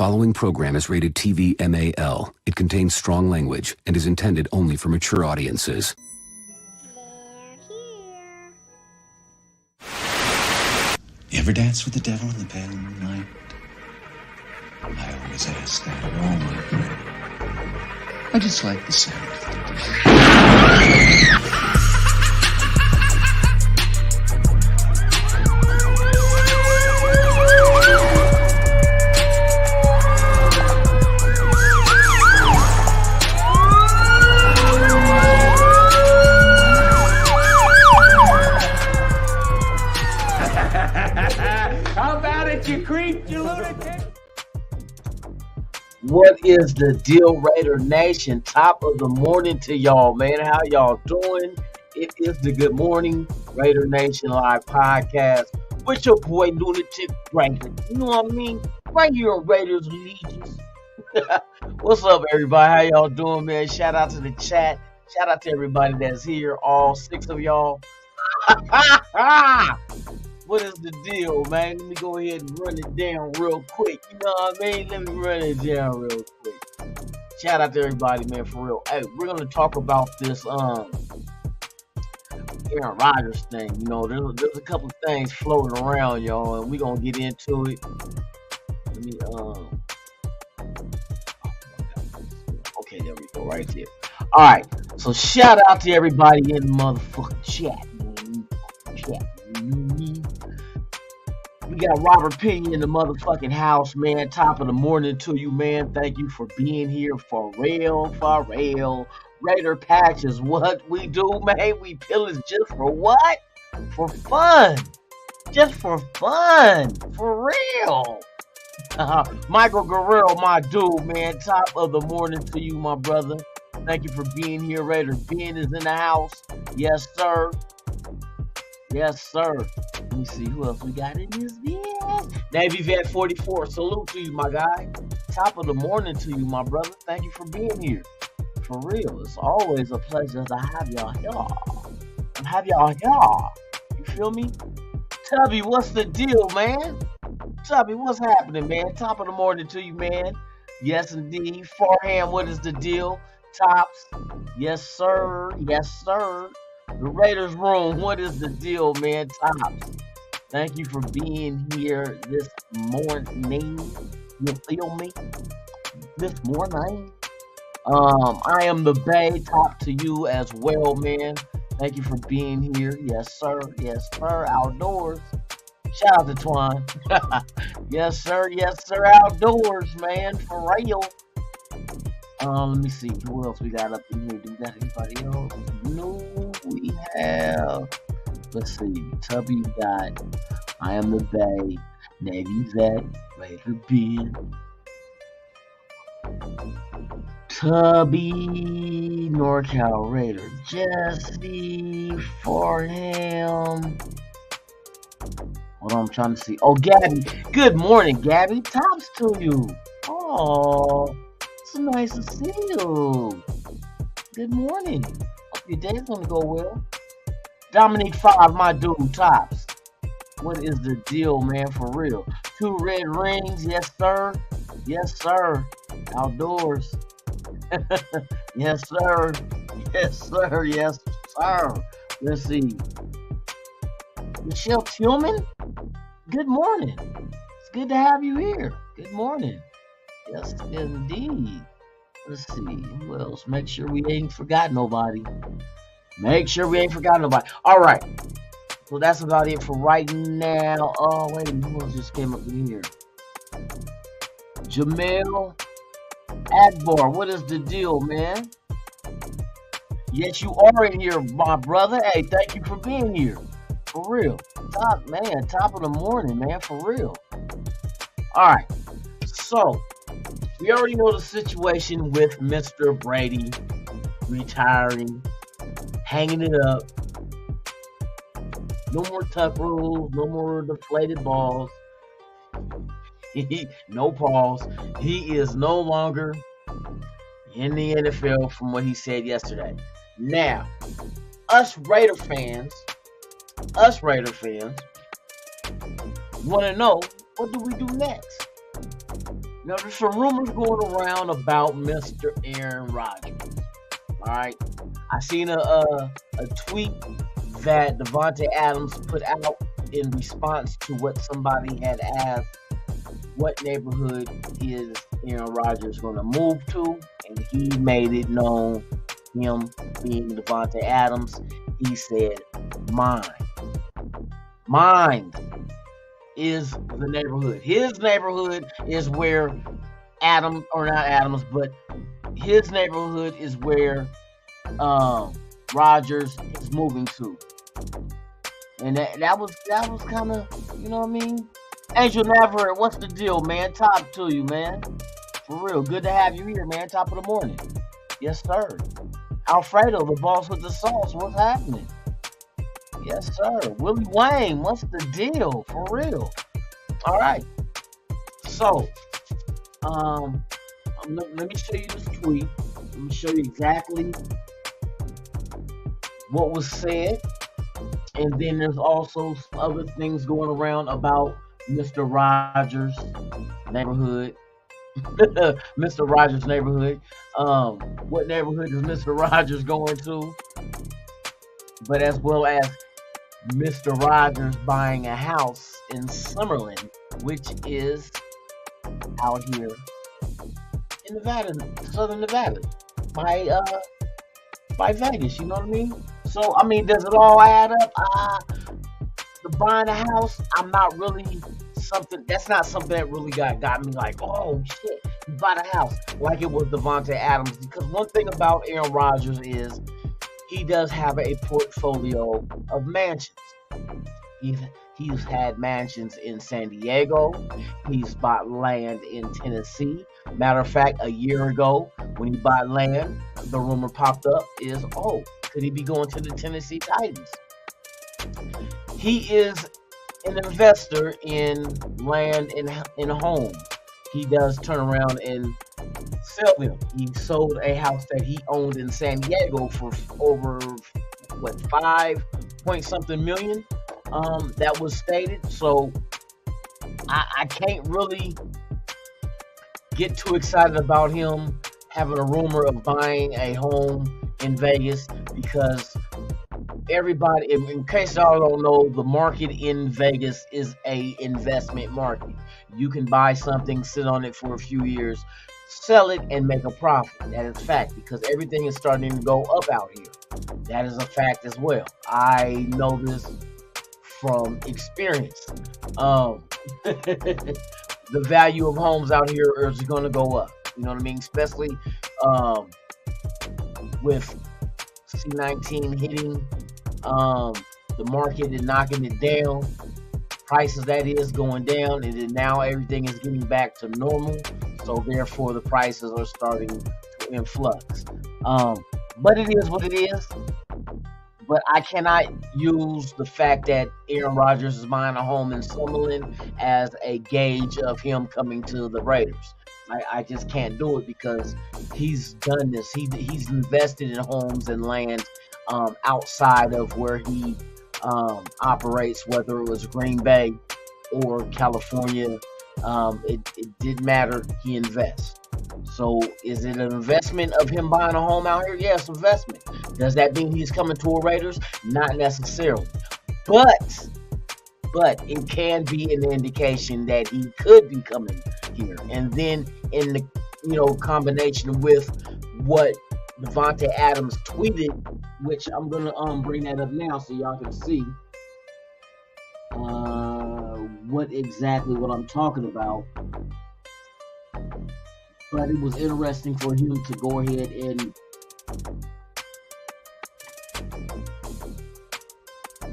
following program is rated TV MAL. It contains strong language and is intended only for mature audiences. You ever dance with the devil in the pale moonlight? I always ask that of all my friends. I just like the sound of it. How about it, you creep, you lunatic? What is the deal, Raider Nation? Top of the morning to y'all, man. How y'all doing? It is the Good Morning Raider Nation Live podcast with your boy Lunatic Franklin. You know what I mean? Right here on Raiders Allegiance. What's up, everybody? How y'all doing, man? Shout out to the chat. Shout out to everybody that's here, all 6 of y'all. What is the deal, man? Let me go ahead and run it down real quick. You know what I mean? Let me run it down real quick. Shout out to everybody, man, for real. Hey, we're going to talk about this Aaron Rodgers thing. You know, there's a couple of things floating around, y'all, and we're going to get into it. Let me, okay, there we go, right there. All right, so shout out to everybody in the motherfucking chat, man. We got Robert Pena in the motherfucking house, man. Top of the morning to you, man. Thank you for being here. For real. Raider Patch is what we do, man. We pillage just for what? For fun. Just for fun. For real. Michael Guerrero, my dude, man. Top of the morning to you, my brother. Thank you for being here. Raider Ben is in the house. Yes, sir. Yes, sir. Let me see who else we got in this video. Navy Vet 44. Salute to you, my guy. Top of the morning to you, my brother. Thank you for being here. For real. It's always a pleasure to have y'all here. You feel me? Tubby, what's the deal, man? Tubby, what's happening, man? Top of the morning to you, man. Yes, indeed. Farham, what is the deal? Tops. Yes, sir. Yes, sir. The Raiders room, what is the deal, man? Tops. Thank you for being here this morning. You feel me? This morning. I am the Bay. Top to you as well, man. Thank you for being here. Yes, sir. Yes, sir. Outdoors. Shout out to Twan. Yes, sir. Yes, sir. Outdoors, man. For real. Let me see. Who else we got up in here? Do we got anybody else? No, we have. Let's see. Tubby got I Am the Bay, Navy Vet, Raider Ben, Tubby, NorCal Raider, Jesse, Farham. Hold on, I'm trying to see. Oh, Gabby. Good morning, Gabby. Tops to you. Oh. It's nice to see you. Good morning. Hope your day's gonna go well. Dominique 5, my dude, Tops. What is the deal, man? For real. 2 red rings, yes sir. Yes sir. Outdoors. Yes sir. Yes sir. Yes sir. Let's see. Michelle Tillman. Good morning. It's good to have you here. Good morning. Yes, indeed. Let's see. Who else? Make sure we ain't forgot nobody. All right. So that's about it for right now. Oh, wait a minute. Who else just came up in here? Jamel Adbar. What is the deal, man? Yes, you are in here, my brother. Hey, thank you for being here. For real. Top of the morning, man. For real. All right. So, we already know the situation with Mr. Brady retiring, hanging it up. No more tuck rules, no more deflated balls. No pause. He is no longer in the NFL from what he said yesterday. Now, us Raider fans want to know, what do we do next? Now, there's some rumors going around about Mr. Aaron Rodgers. All right, I seen a tweet that Davante Adams put out in response to what somebody had asked, what neighborhood is Aaron Rodgers going to move to, and he made it known, him being Davante Adams, he said, mine is the neighborhood. His neighborhood is where his neighborhood is where Rodgers is moving to. And that was kind of, you know what I mean? Angel Navarrete, what's the deal, man? Top to you, man. For real, good to have you here, man. Top of the morning. Yes, sir. Alfredo, the boss with the sauce, what's happening? Yes, sir. Willie Wayne, what's the deal? For real. All right. So, let me show you this tweet. Let me show you exactly what was said. And then there's also other things going around about Mr. Rogers' neighborhood. Mr. Rogers' neighborhood. What neighborhood is Mr. Rogers going to? But as well as Mr. Rogers buying a house in Summerlin, which is out here in Nevada, Southern Nevada, by Vegas. You know what I mean? So, I mean, does it all add up? The buying a house, that's not something that really got me like, oh shit, you bought a house, like it was Davante Adams. Because one thing about Aaron Rodgers is he does have a portfolio of mansions. He's had mansions in San Diego. He's bought land in Tennessee. Matter of fact, a year ago, when he bought land, the rumor popped up is, could he be going to the Tennessee Titans? He is an investor in land and home. He does turn around and sell them. He sold a house that he owned in San Diego for over, 5-point-something million? That was stated. So I can't really get too excited about him having a rumor of buying a home in Vegas, because everybody, in case y'all don't know, the market in Vegas is a investment market. You can buy something, sit on it for a few years, sell it, and make a profit. That is fact, because everything is starting to go up out here. That is a fact as well. I know this from experience. The value of homes out here is going to go up. You know what I mean? Especially with C-19 hitting the market and knocking it down. Prices, that is, going down, and then now everything is getting back to normal. So therefore, the prices are starting to influx. But it is what it is. But I cannot use the fact that Aaron Rodgers is buying a home in Summerlin as a gauge of him coming to the Raiders. I just can't do it, because he's done this. He's invested in homes and land outside of where he operates, whether it was Green Bay or California. It didn't matter. He invests. So is it an investment of him buying a home out here? Yes, investment. Does that mean he's coming to a Raiders? Not necessarily. But it can be an indication that he could be coming here. And then in the combination with what Davante Adams tweeted, which I'm gonna bring that up now so y'all can see what I'm talking about. But it was interesting for him to go ahead and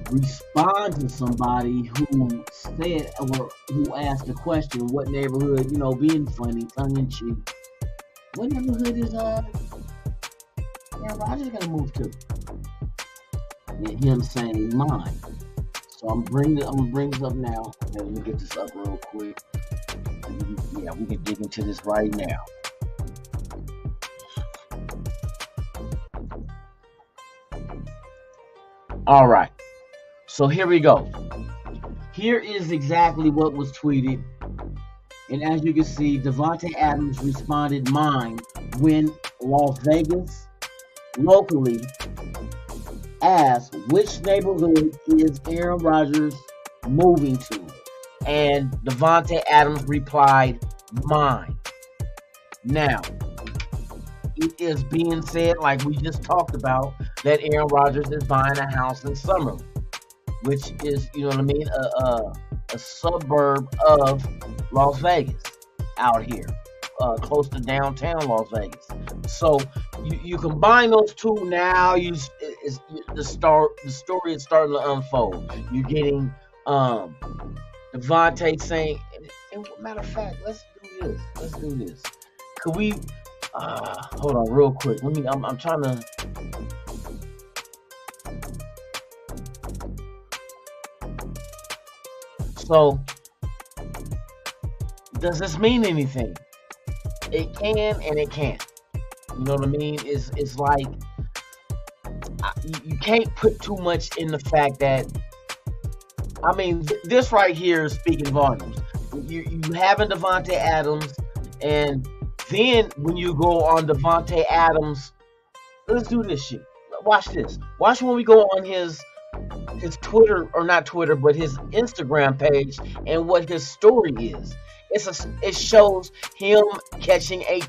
respond to somebody who said, or who asked a question, what neighborhood, being funny, tongue-in-cheek, what neighborhood is Aaron Rodgers gonna move to? And him saying mine. So I'm gonna bring this up now. Okay, let me get this up real quick. Yeah, we can dig into this right now. All right. So here we go. Here is exactly what was tweeted And as you can see, Davante Adams responded mine when Las Vegas locally asked which neighborhood is Aaron Rodgers moving to. And Davante Adams replied, mine. Now, it is being said, like we just talked about, that Aaron Rodgers is buying a house in Summerlin, which is, you know what I mean, a suburb of Las Vegas out here, close to downtown Las Vegas. So you combine those two now. The story is starting to unfold. You're getting Davante saying, and matter of fact, let's do this. Could we hold on real quick? I'm trying to. So, does this mean anything? It can and it can't. You know what I mean? It's like you can't put too much in the fact that, I mean, this right here is speaking volumes. You having Davante Adams, and then when you go on Davante Adams, let's do this shit. Watch this. Watch when we go on his Twitter, or not Twitter, but his Instagram page, and what his story is. It shows him catching a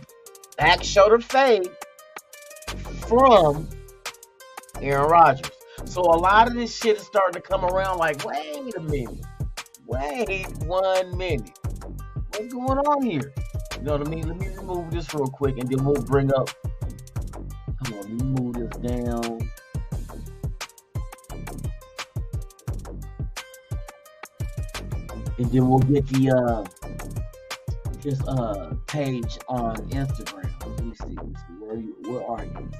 back shoulder fade from Aaron Rodgers. So a lot of this shit is starting to come around like, wait a minute. Wait 1 minute. What's going on here? You know what I mean? Let me remove this real quick, and then we'll bring up. Come on, let me move this down. And then we'll get the his page on Instagram. Let me see. Where are you?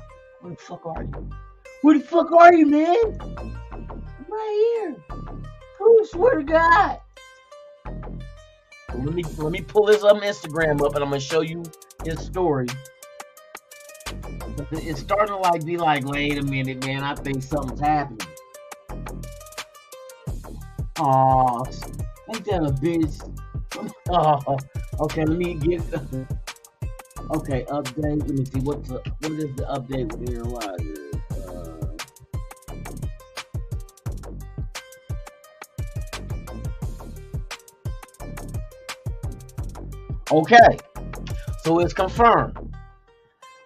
Where the fuck are you? Where the fuck are you, man? I'm right here. I swear to God. Let me pull his Instagram up, and I'm gonna show you his story. It's starting to be like, wait a minute, man. I think something's happening. Aw, ain't that a bitch? Oh, okay, let me get. Okay, update. Let me see what is the update with Aaron Rodgers. Okay, so it's confirmed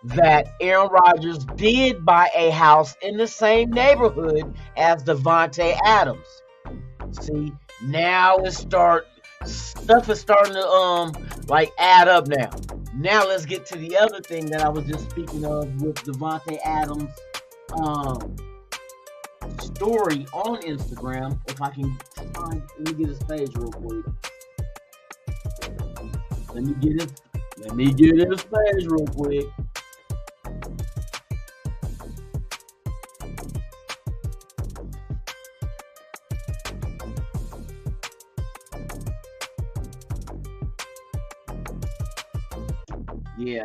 that Aaron Rodgers did buy a house in the same neighborhood as Davante Adams. See, now stuff is starting to add up now. Now let's get to the other thing that I was just speaking of with Davante Adams' story on Instagram. If I can find, let me get his page real quick. Let me get his page real quick. Yeah,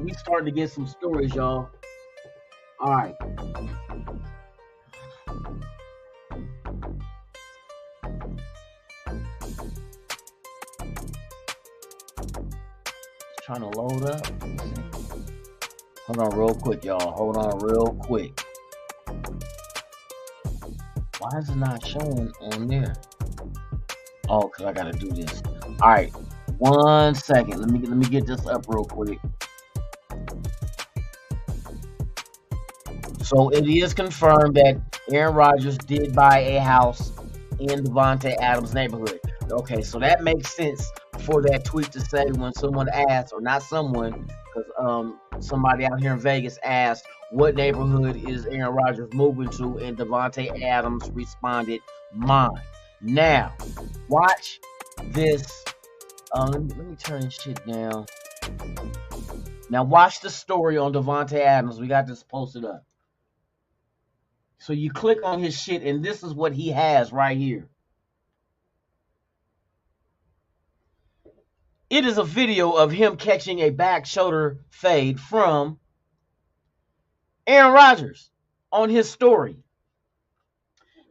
we starting to get some stories, y'all. All right. It's trying to load up. Hold on real quick, y'all. Hold on real quick. Why is it not showing on there? Oh, because I got to do this. All right. 1 second. Let me get this up real quick. So it is confirmed that Aaron Rodgers did buy a house in Davante Adams' neighborhood. Okay, so that makes sense for that tweet to say when someone asked, or not someone, because somebody out here in Vegas asked, what neighborhood is Aaron Rodgers moving to, and Davante Adams responded, mine. Now, watch this. Let me turn this shit down. Now watch the story on Davante Adams. We got this posted up. So you click on his shit, and this is what he has right here. It is a video of him catching a back shoulder fade from Aaron Rodgers on his story.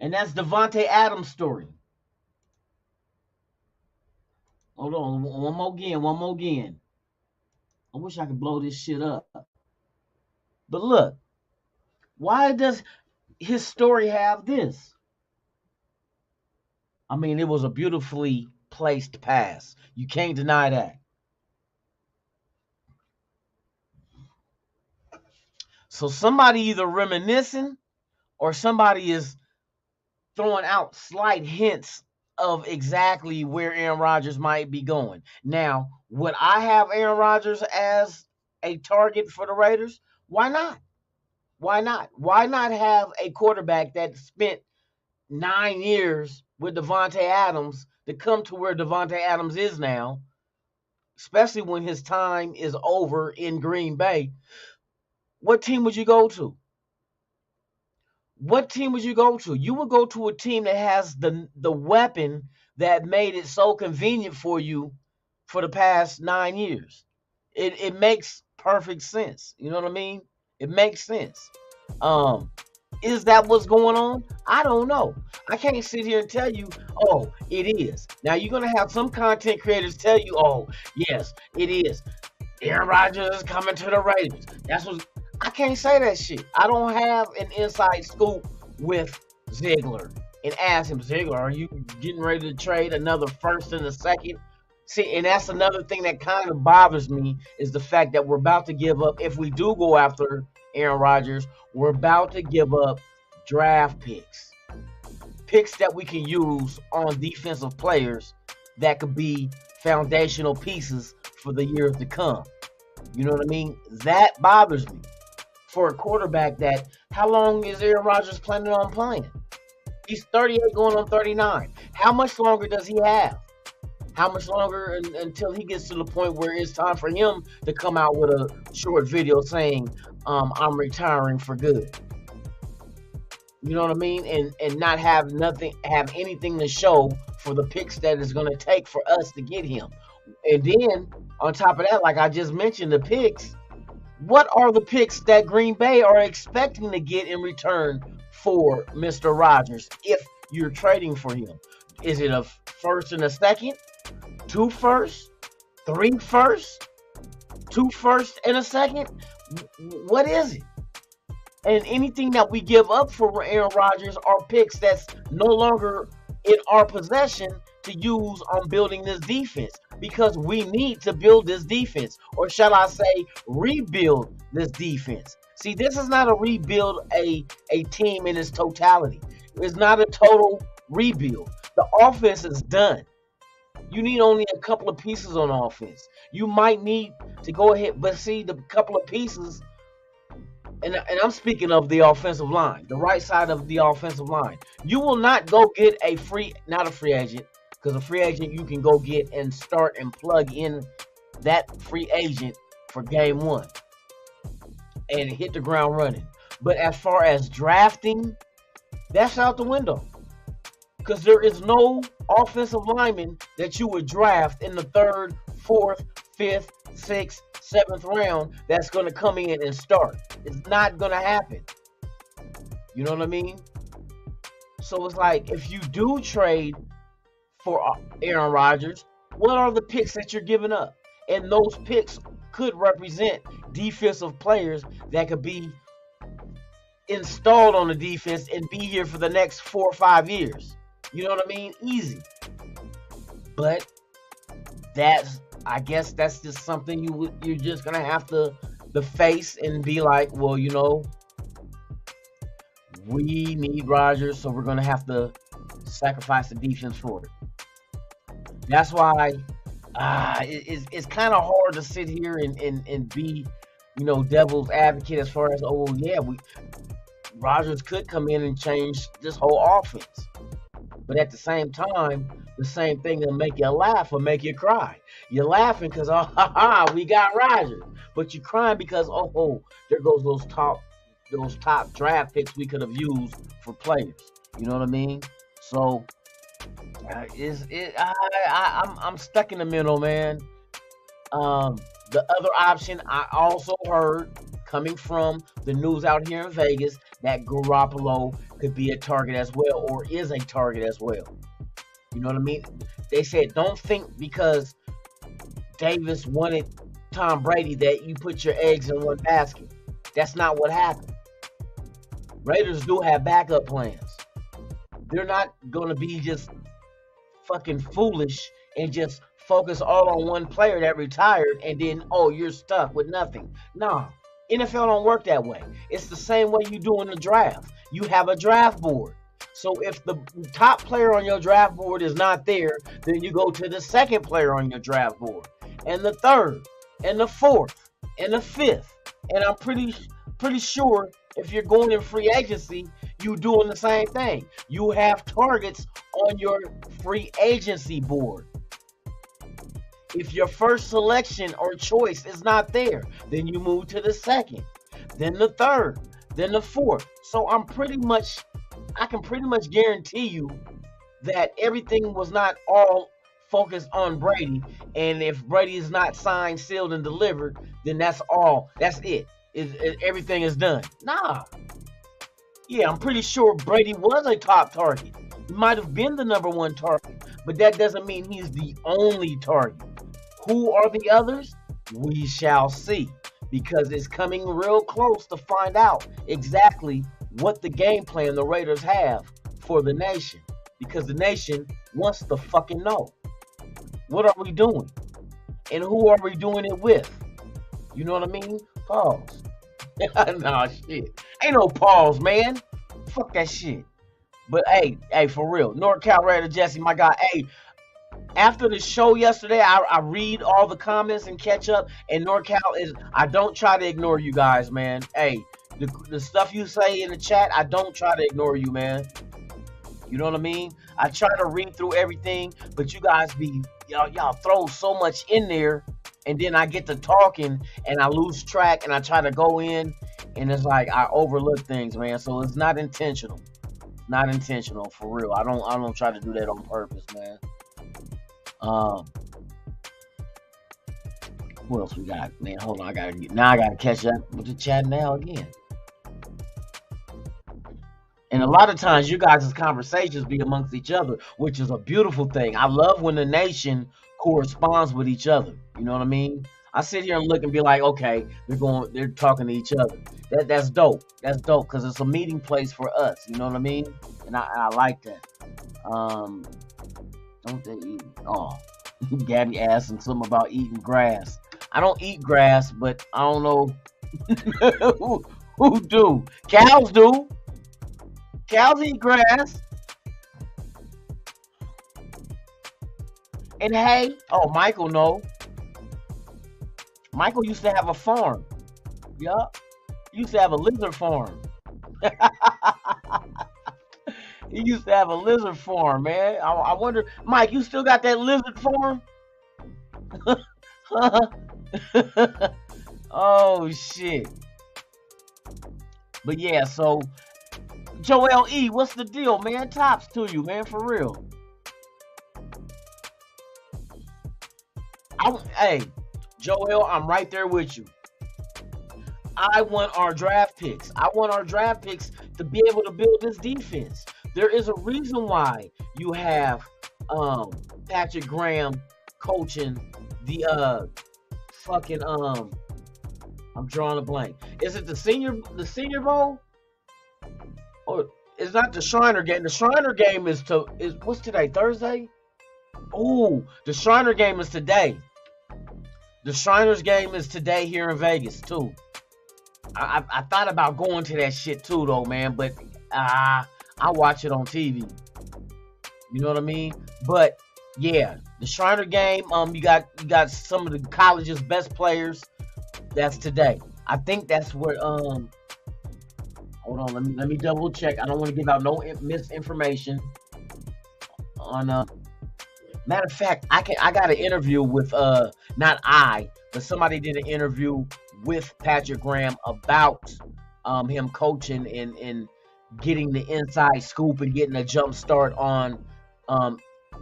And that's Davante Adams' story. Hold on, one more again. I wish I could blow this shit up. But look, why does his story have this? I mean, it was a beautifully placed pass. You can't deny that. So somebody either reminiscing or somebody is throwing out slight hints of exactly where Aaron Rodgers might be going. Now, would I have Aaron Rodgers as a target for the Raiders? Why not? Why not? Why not have a quarterback that spent 9 years with Davante Adams to come to where Davante Adams is now, especially when his time is over in Green Bay? What team would you go to? What team would you go to? You would go to a team that has the weapon that made it so convenient for you for the past 9 years. It makes perfect sense. You know what I mean? It makes sense. Is that what's going on? I don't know. I can't sit here and tell you, oh, it is. Now, you're going to have some content creators tell you, oh, yes, it is. Aaron Rodgers is coming to the Raiders. That's what I can't say that shit. I don't have an inside scoop with Ziegler and ask him, Ziegler, are you getting ready to trade another first and a second? See, and that's another thing that kind of bothers me is the fact that we're about to give up, if we do go after Aaron Rodgers, we're about to give up draft picks. Picks that we can use on defensive players that could be foundational pieces for the years to come. You know what I mean? That bothers me. For a quarterback that, how long is Aaron Rodgers planning on playing? He's 38 going on 39. How much longer does he have? How much longer until he gets to the point where it's time for him to come out with a short video saying, I'm retiring for good? You know what I mean? And not have anything to show for the picks that it's going to take for us to get him. And then, on top of that, like I just mentioned, the picks, what are the picks that Green Bay are expecting to get in return for Mr. Rodgers if you're trading for him? Is it a first and a second? 2 firsts? 3 firsts? 2 firsts and a second? What is it? And anything that we give up for Aaron Rodgers are picks that's no longer in our possession to use on building this defense, because we need to build this defense, or shall I say rebuild this defense. See, this is not a rebuild a team in its totality. It's not a total rebuild. The offense is done. You need only a couple of pieces on offense. You might need to go ahead, but see, the couple of pieces, and I'm speaking of the offensive line, the right side of the offensive line. You will not go get not a free agent, because a free agent you can go get and start and plug in that free agent for game 1 and hit the ground running. But as far as drafting, that's out the window, because there is no offensive lineman that you would draft in the 3rd, 4th, 5th, 6th, 7th round that's going to come in and start. It's not going to happen. You know what I mean? So it's like, if you do trade for Aaron Rodgers, what are the picks that you're giving up? And those picks could represent defensive players that could be installed on the defense and be here for the next 4 or 5 years. You know what I mean? Easy. But I guess that's just something you're just gonna have to face and be like, well, you know, we need Rodgers, so we're gonna have to sacrifice the defense for it. That's why it's kind of hard to sit here and be, you know, devil's advocate as far as, oh yeah, Rodgers could come in and change this whole offense. But at the same time, the same thing will make you laugh or make you cry. You're laughing because, we got Rodgers. But you're crying because, there goes those top draft picks we could have used for players. You know what I mean? So, I'm stuck in the middle, man. The other option I also heard coming from the news out here in Vegas that Garoppolo could be a target as well, or is a target as well. You know what I mean? They said don't think because Davis wanted Tom Brady that you put your eggs in one basket. That's not what happened. Raiders do have backup plans. They're not going to be just fucking foolish and just focus all on one player that retired and then, oh, you're stuck with nothing. Nah, NFL don't work that way. It's the same way you do in the draft. You have a draft board. So if the top player on your draft board is not there, then you go to the second player on your draft board, and the third, and the fourth, and the fifth. And I'm pretty sure if you're going in free agency, you doing the same thing. You have targets on your free agency board. If your first selection or choice is not there, then you move to the second, then the third, then the fourth. So I can pretty much guarantee you that everything was not all focused on Brady. And if Brady is not signed, sealed, and delivered, then that's all. That's it. Everything is done. Nah. Yeah, I'm pretty sure Brady was a top target. He might have been the number one target, but that doesn't mean he's the only target. Who are the others? We shall see, because it's coming real close to find out exactly what the game plan the Raiders have for the nation, because the nation wants to fucking know. What are we doing? And who are we doing it with? You know what I mean? Pause. Nah, shit. Ain't no pause, man. Fuck that shit. But hey, for real. NorCal Raider Jesse, my guy. Hey, after the show yesterday, I read all the comments and catch up. And NorCal is, I don't try to ignore you guys, man. Hey, the stuff you say in the chat, I don't try to ignore you, man. You know what I mean? I try to read through everything, but you guys be, y'all throw so much in there. And then I get to talking and I lose track and I try to go in and it's like I overlook things, man. So it's not intentional. Not intentional, for real. I don't try to do that on purpose, man. What else we got, man? Hold on, I gotta catch up with the chat now again. And a lot of times you guys' conversations be amongst each other, which is a beautiful thing. I love when the nation corresponds with each other. You know what I mean? I sit here and look and be like, okay, they're talking to each other. That's dope. That's dope because it's a meeting place for us. You know what I mean? And I like that. Don't they eat? Oh, Gabby asking something about eating grass. I don't eat grass, but I don't know who do. Cows do. Cows eat grass. And hey, oh, Michael, no. Michael used to have a farm. Yup. He used to have a lizard farm. He used to have a lizard farm, man. I wonder, Mike, you still got that lizard farm? Oh, shit. But yeah, so Joel E, what's the deal, man? Tops to you, man, for real. Hey, Joel, I'm right there with you. I want our draft picks. I want our draft picks to be able to build this defense. There is a reason why you have Patrick Graham coaching the fucking I'm drawing a blank. Is it the Senior Bowl? Or it's not the Shriner game. The Shriner game is what's today? Thursday? Oh, the Shriner game is today. The Shriners game is today here in Vegas too. I thought about going to that shit too though, man, but I watch it on TV. You know what I mean? But yeah, the Shriner game, you got some of the college's best players. That's today. I think that's where hold on, let me double check. I don't want to give out no misinformation on matter of fact, I got an interview with not I, but somebody did an interview with Patrick Graham about him coaching and getting the inside scoop and getting a jump start on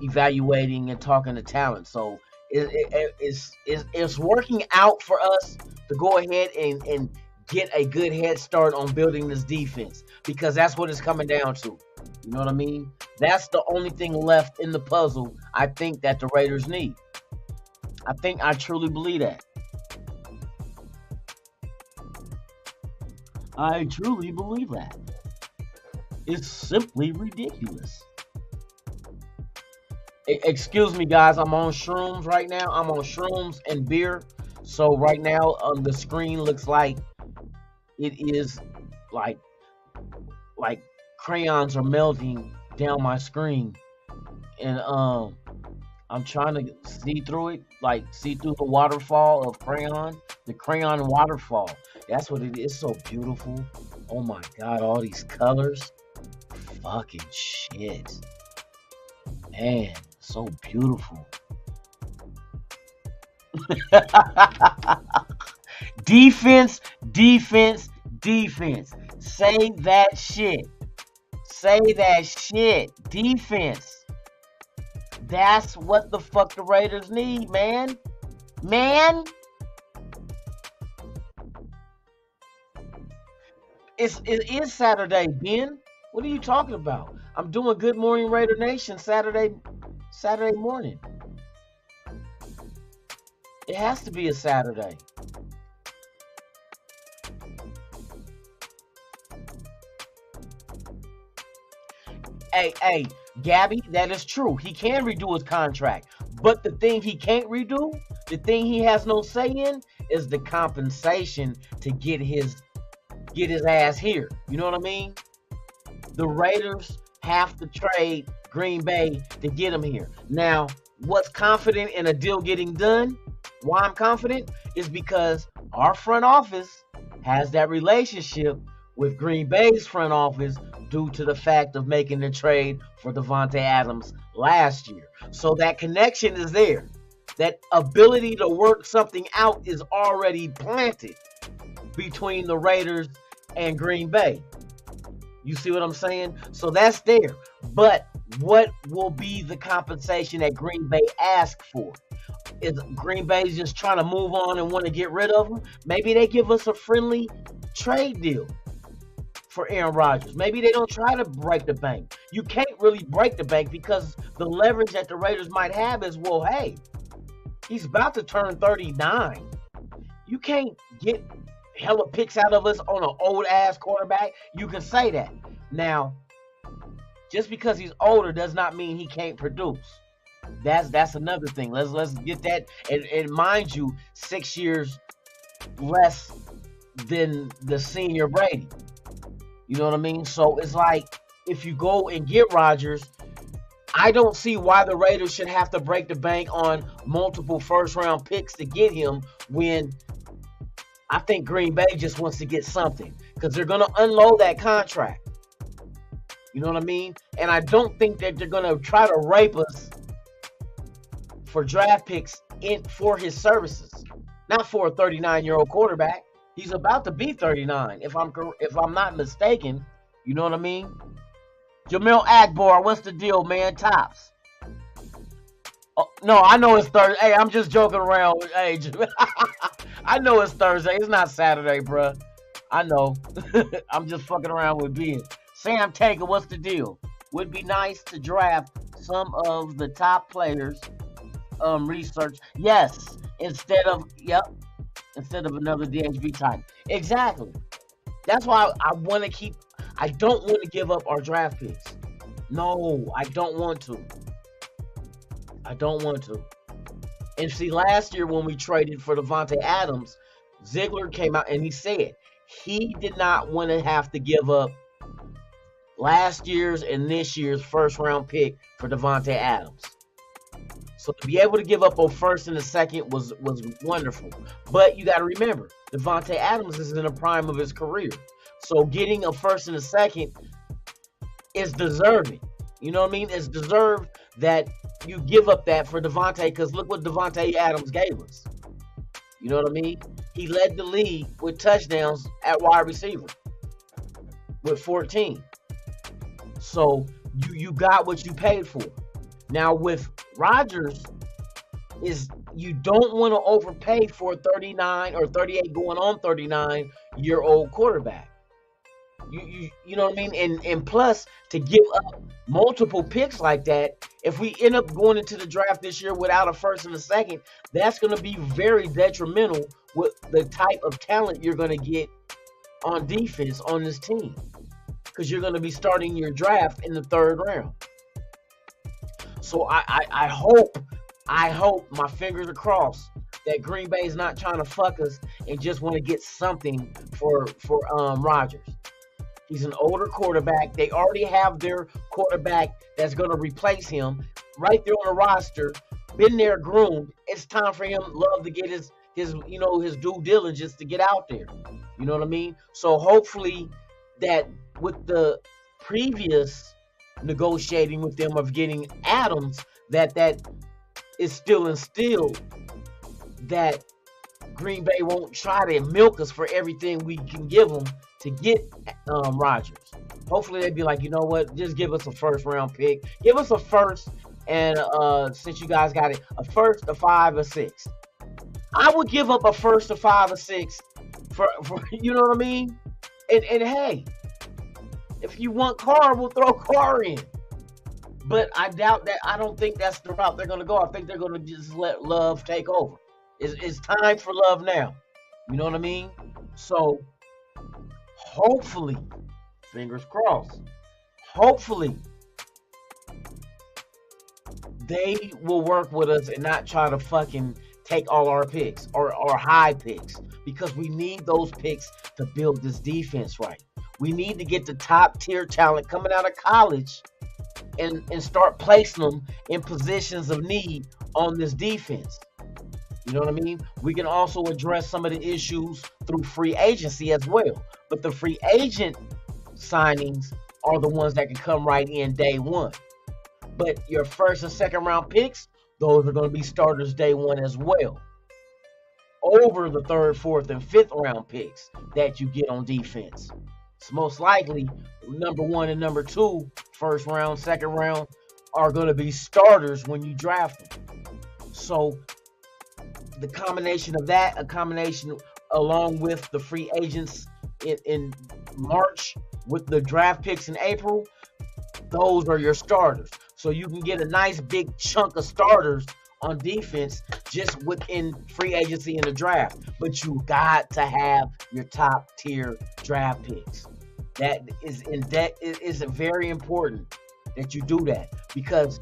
evaluating and talking to talent. So it's working out for us to go ahead and get a good head start on building this defense, because that's what it's coming down to. You know what I mean? That's the only thing left in the puzzle I think that the Raiders need. I truly believe that. I truly believe that. It's simply ridiculous. Excuse me, guys. I'm on shrooms right now. I'm on shrooms and beer. So right now, the screen looks like it is like crayons are melting down my screen, and I'm trying to see through it, like see through the waterfall of crayon, the crayon waterfall. That's what it is. It's so beautiful. Oh my God, all these colors. Fucking shit. Man, so beautiful. Defense, defense, defense. Say that shit. Say that shit. Defense. That's what the fuck the Raiders need, man. Man. It is Saturday, Ben. What are you talking about? I'm doing Good Morning Raider Nation Saturday morning. It has to be a Saturday. Hey, Gabby, that is true. He can redo his contract. But the thing he can't redo, the thing he has no say in, is the compensation to get his ass here. You know what I mean? The Raiders have to trade Green Bay to get him here. Now, what's confident in a deal getting done? Why I'm confident is because our front office has that relationship with Green Bay's front office due to the fact of making the trade for Davante Adams last year. So that connection is there. That ability to work something out is already planted between the Raiders and Green Bay. You see what I'm saying? So that's there. But what will be the compensation that Green Bay asked for? Is Green Bay just trying to move on and want to get rid of him? Maybe they give us a friendly trade deal for Aaron Rodgers. Maybe they don't try to break the bank. You can't really break the bank because the leverage that the Raiders might have is, well, hey, he's about to turn 39. You can't get hella picks out of us on an old-ass quarterback. You can say that. Now, just because he's older does not mean he can't produce. That's another thing. Let's get that. And mind you, 6 years less than the senior Brady. You know what I mean? So it's like, if you go and get Rodgers, I don't see why the Raiders should have to break the bank on multiple first-round picks to get him, when I think Green Bay just wants to get something, because they're going to unload that contract. You know what I mean? And I don't think that they're going to try to rape us for draft picks for his services. Not for a 39-year-old quarterback. He's about to be 39, if I'm not mistaken. You know what I mean? Jamil Akbar, what's the deal, man? Tops. Oh, no, I know it's Thursday. Hey, I'm just joking around. Hey, I know it's Thursday. It's not Saturday, bruh. I know. I'm just fucking around with Ben. Sam Taker, what's the deal? Would be nice to draft some of the top players. Research. Yes. Instead of another DHB type. Exactly. That's why I don't want to give up our draft picks. No, I don't want to. And see, last year when we traded for Davante Adams, Ziegler came out and he said he did not want to have to give up last year's and this year's first round pick for Davante Adams. So to be able to give up a first and a second was wonderful. But you got to remember, Davante Adams is in the prime of his career. So getting a first and a second is deserving. You know what I mean? It's deserved that you give up that for Davante, because look what Davante Adams gave us. You know what I mean? He led the league with touchdowns at wide receiver with 14. So you got what you paid for. Now with Rodgers, is you don't want to overpay for a 39 or 38 going on 39-year-old quarterback. You know what I mean? And plus, to give up multiple picks like that, if we end up going into the draft this year without a first and a second, that's going to be very detrimental with the type of talent you're going to get on defense on this team, because you're going to be starting your draft in the 3rd round. So I hope, my fingers are crossed, that Green Bay is not trying to fuck us and just want to get something for Rodgers. He's an older quarterback. They already have their quarterback that's going to replace him right there on the roster. Been there, groomed. It's time for him, Love, to get his due diligence to get out there. You know what I mean? So hopefully that with the previous negotiating with them of getting Adams, that is still instilled, that Green Bay won't try to milk us for everything we can give them to get Rodgers. Hopefully they'd be like, you know what, just give us a 1st round pick. Give us a 1st, and since you guys got it, a 1st, a 5, a 6. I would give up a 1st, a 5, a 6 for you know what I mean? And hey, if you want Carr, we'll throw Carr in. But I doubt that. I don't think that's the route they're going to go. I think they're going to just let Love take over. It's time for Love now. You know what I mean? So hopefully, fingers crossed, hopefully they will work with us and not try to fucking take all our picks or high picks, because we need those picks to build this defense right. We need to get the top tier talent coming out of college and start placing them in positions of need on this defense. You know what I mean? We can also address some of the issues through free agency as well. But the free agent signings are the ones that can come right in day one. But your 1st and 2nd round picks, those are going to be starters day one as well, over the 3rd, 4th, and 5th round picks that you get on defense. It's most likely number 1 and number 2, 1st round, 2nd round, are going to be starters when you draft them. So the combination of that, a combination along with the free agents in March with the draft picks in April, those are your starters. So you can get a nice big chunk of starters on defense just within free agency in the draft. But you got to have your top tier draft picks. That is very important that you do that, because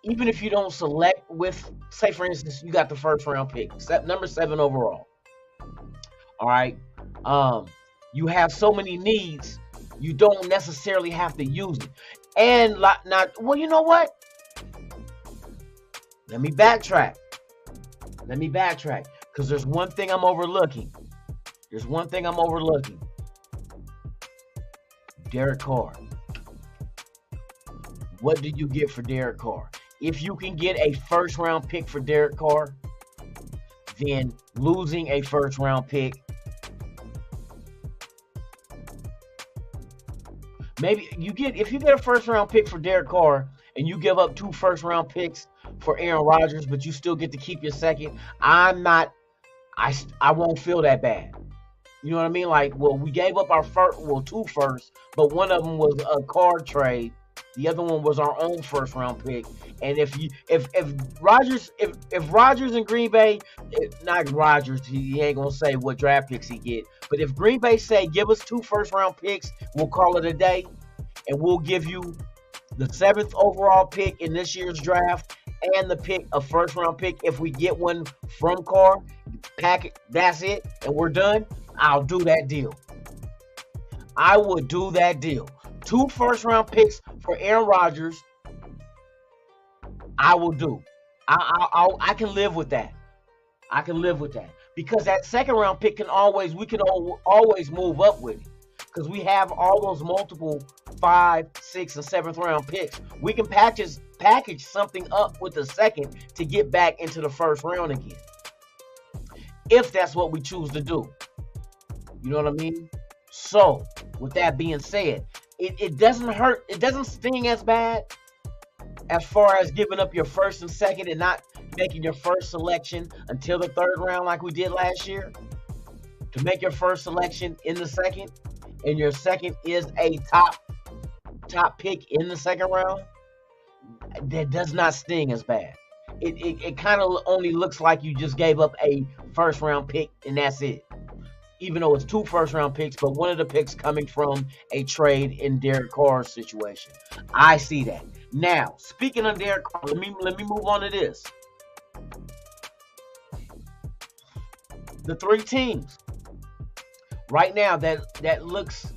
even if you don't select with, say for instance, you got the 1st round pick, number 7 overall. All right. You have so many needs, you don't necessarily have to use it. And well, you know what? Let me backtrack. Because there's one thing I'm overlooking. Derek Carr. What do you get for Derek Carr? If you can get a 1st round pick for Derek Carr, then losing a 1st round pick, maybe if you get a 1st round pick for Derek Carr and you give up 2 1st round picks for Aaron Rodgers, but you still get to keep your 2nd, I won't feel that bad. You know what I mean? Like, well, we gave up our 2 firsts, but one of them was a card trade. The other one was our own 1st round pick. And if Rodgers and Green Bay, not Rodgers, he ain't gonna say what draft picks he get. But if Green Bay say, give us 2 1st round picks, we'll call it a day, and we'll give you the 7th overall pick in this year's draft and a 1st round pick if we get one from Carr, pack it, that's it, and we're done. I'll do that deal. I would do that deal. 2 1st round picks for Aaron Rodgers, I will do. I can live with that. Because that 2nd round pick we can always move up with it. Because we have all those multiple 5, 6, and 7th round picks. We can package something up with the 2nd to get back into the 1st round again, if that's what we choose to do. You know what I mean? So, with that being said, it doesn't hurt. It doesn't sting as bad as far as giving up your 1st and 2nd and not making your 1st selection until the 3rd round like we did last year. To make your 1st selection in the 2nd, and your 2nd is a top top pick in the second round, that does not sting as bad. It kind of only looks like you just gave up a first round pick and that's it. Even though it's 2 first round picks, but one of the picks coming from a trade in Derek Carr's situation. I see that. Now, speaking of Derek Carr, let me move on to this. The 3 teams right now that looks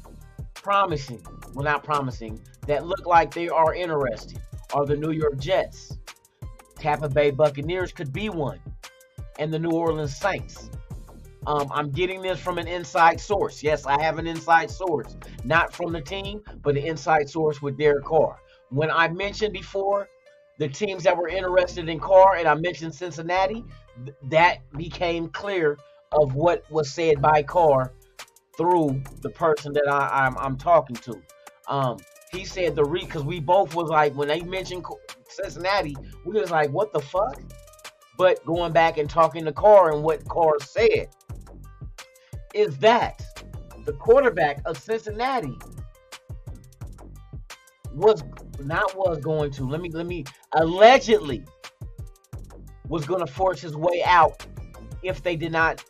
promising. Well, not promising. That look like they are interested are the New York Jets. Tampa Bay Buccaneers could be one. And the New Orleans Saints. I'm getting this from an inside source. Yes, I have an inside source. Not from the team, but an inside source with Derek Carr. When I mentioned before the teams that were interested in Carr, and I mentioned Cincinnati, that became clear of what was said by Carr through the person that I'm talking to. He said because we both was like, when they mentioned Cincinnati, we was like, what the fuck? But going back and talking to Carr, and what Carr said is that the quarterback of Cincinnati allegedly was going to force his way out if they did not,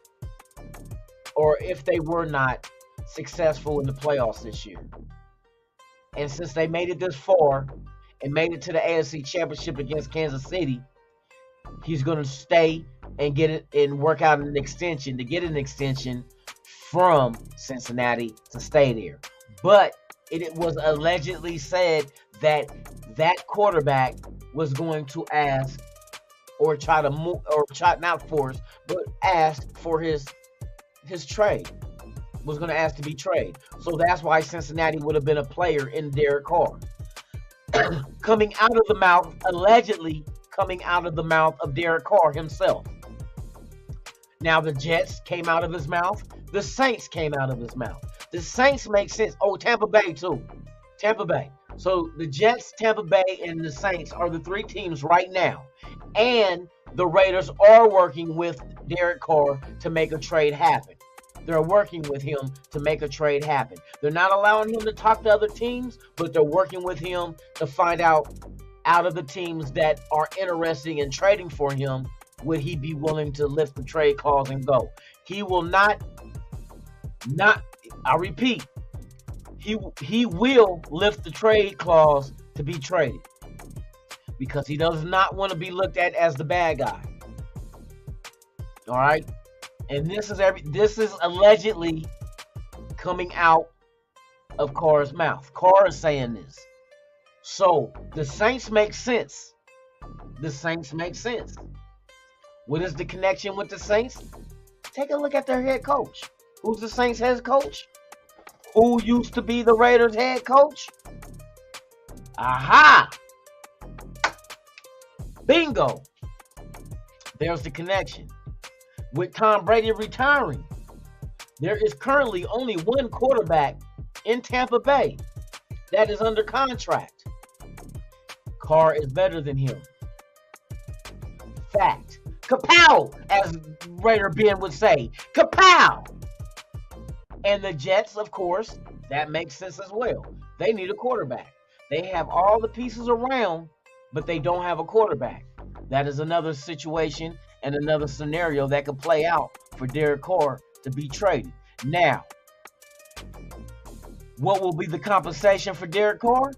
or if they were not successful in the playoffs this year. And since they made it this far and made it to the AFC Championship against Kansas City, he's going to stay and get it and work out an extension to get an extension from Cincinnati to stay there. But it was allegedly said that that quarterback was going to ask or try to move, or try not force, but ask for his trade. Was going to ask to be traded. So that's why Cincinnati would have been a player in Derek Carr. Coming out of the mouth, allegedly coming out of the mouth of Derek Carr himself. Now the Jets came out of his mouth. The Saints came out of his mouth. The Saints make sense. Oh, Tampa Bay too. Tampa Bay. So the Jets, Tampa Bay, and the Saints are the 3 teams right now. And the Raiders are working with Derek Carr to make a trade happen. They're working with him to make a trade happen. They're not allowing him to talk to other teams, but they're working with him to find out of the teams that are interested in trading for him, would he be willing to lift the trade clause and go? He will not, I repeat, he will lift the trade clause to be traded because he does not want to be looked at as the bad guy. All right? And this is allegedly coming out of Carr's mouth. Carr is saying this. So the Saints make sense. The Saints make sense. What is the connection with the Saints? Take a look at their head coach. Who's the Saints head coach? Who used to be the Raiders head coach? Aha! Bingo! There's the connection. With Tom Brady retiring, there is currently only one quarterback in Tampa Bay that is under contract. Carr is better than him. Fact. Kapow, as Raider Ben would say. Kapow! And the Jets, of course, that makes sense as well. They need a quarterback. They have all the pieces around, but they don't have a quarterback. That is another situation and another scenario that could play out for Derek Carr to be traded. Now, what will be the compensation for Derek Carr?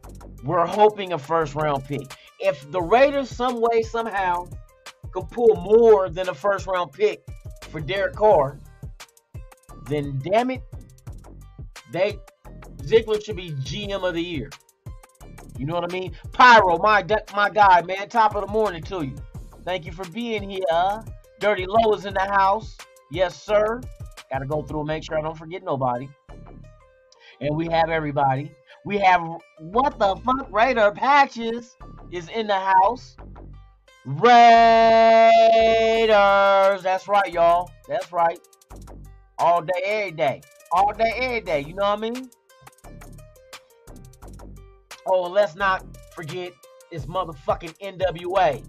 We're hoping a first-round pick. If the Raiders some way, somehow, could pull more than a first-round pick for Derek Carr, then damn it, Ziegler should be GM of the year. You know what I mean? Pyro, my guy, man. Top of the morning to you. Thank you for being here. Dirty Low is in the house. Yes, sir. Got to go through and make sure I don't forget nobody. And we have everybody. We have What the Fuck Raider Patches is in the house. Raiders. That's right, y'all. That's right. All day, every day. All day, every day. You know what I mean? Oh, and let's not forget it's motherfucking NWA.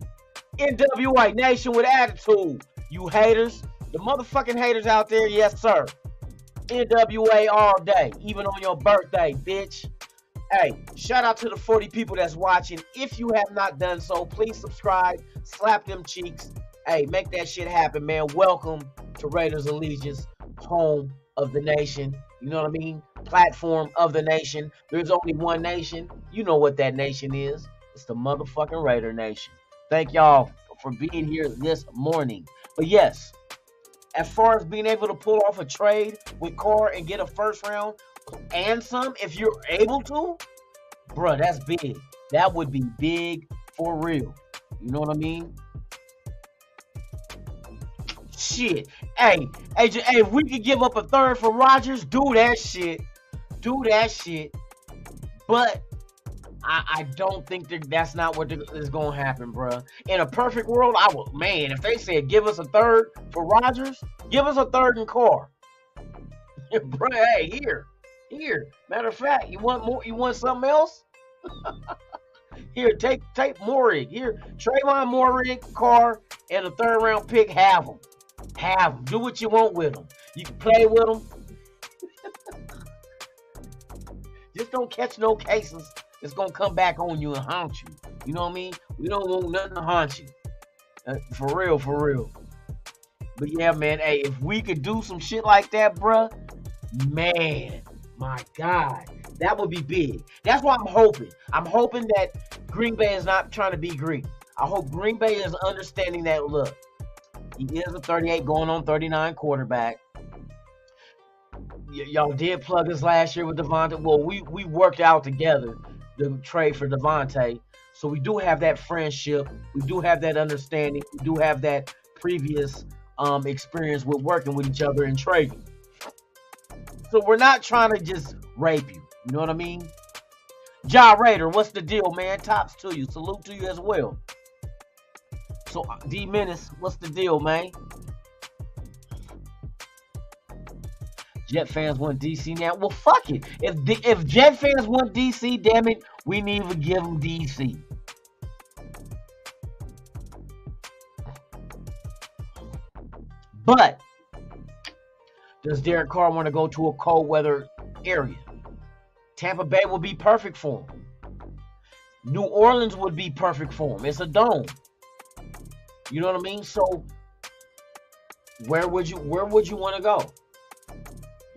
NWA, Nation with Attitude. You haters. The motherfucking haters out there, yes, sir. NWA all day. Even on your birthday, bitch. Hey, shout out to the 40 people that's watching. If you have not done so, please subscribe, slap them cheeks. Hey, make that shit happen, man. Welcome to Raiders Allegiance, home of the nation. You know what I mean? Platform of the nation. There's only one nation. You know what that nation is. It's the motherfucking Raider Nation. Thank y'all for being here this morning. But yes, as far as being able to pull off a trade with Carr and get a first round and some, if you're able to, bruh, that's big. That would be big for real. You know what I mean? Shit. Hey, if we could give up a third for Rodgers, do that shit. Do that shit. But I don't think that's not what is going to happen, bruh. In a perfect world, I would, man, if they said give us a third for Rodgers, give us a third in Carr. Bruh, hey, here. Matter of fact, you want more? You want something else? Here, take Morig. Here, Trayvon Morig, Carr, and a third round pick. Have them. Do what you want with them. You can play with them. Just don't catch no cases. It's gonna come back on you and haunt you. You know what I mean? We don't want nothing to haunt you. For real. But yeah, man. Hey, if we could do some shit like that, bruh, man, my God, that would be big. That's what I'm hoping. I'm hoping that Green Bay is not trying to be greedy. I hope Green Bay is understanding that, look, he is a 38 going on 39 quarterback. Y'all did plug us last year with Devontae. Well, we worked out together the trade for Devontae. So we do have that friendship. We do have that understanding. We do have that previous experience with working with each other and trading. So we're not trying to just rape you. You know what I mean? Ja Raider, what's the deal, man? Tops to you. Salute to you as well. So, D Menace, what's the deal, man? Jet fans want DC now. Well, fuck it. If Jet fans want DC, damn it, we need to give them DC. But does Derek Carr want to go to a cold weather area? Tampa Bay will be perfect for him. New Orleans would be perfect for him. It's a dome. You know what I mean? So where would you want to go?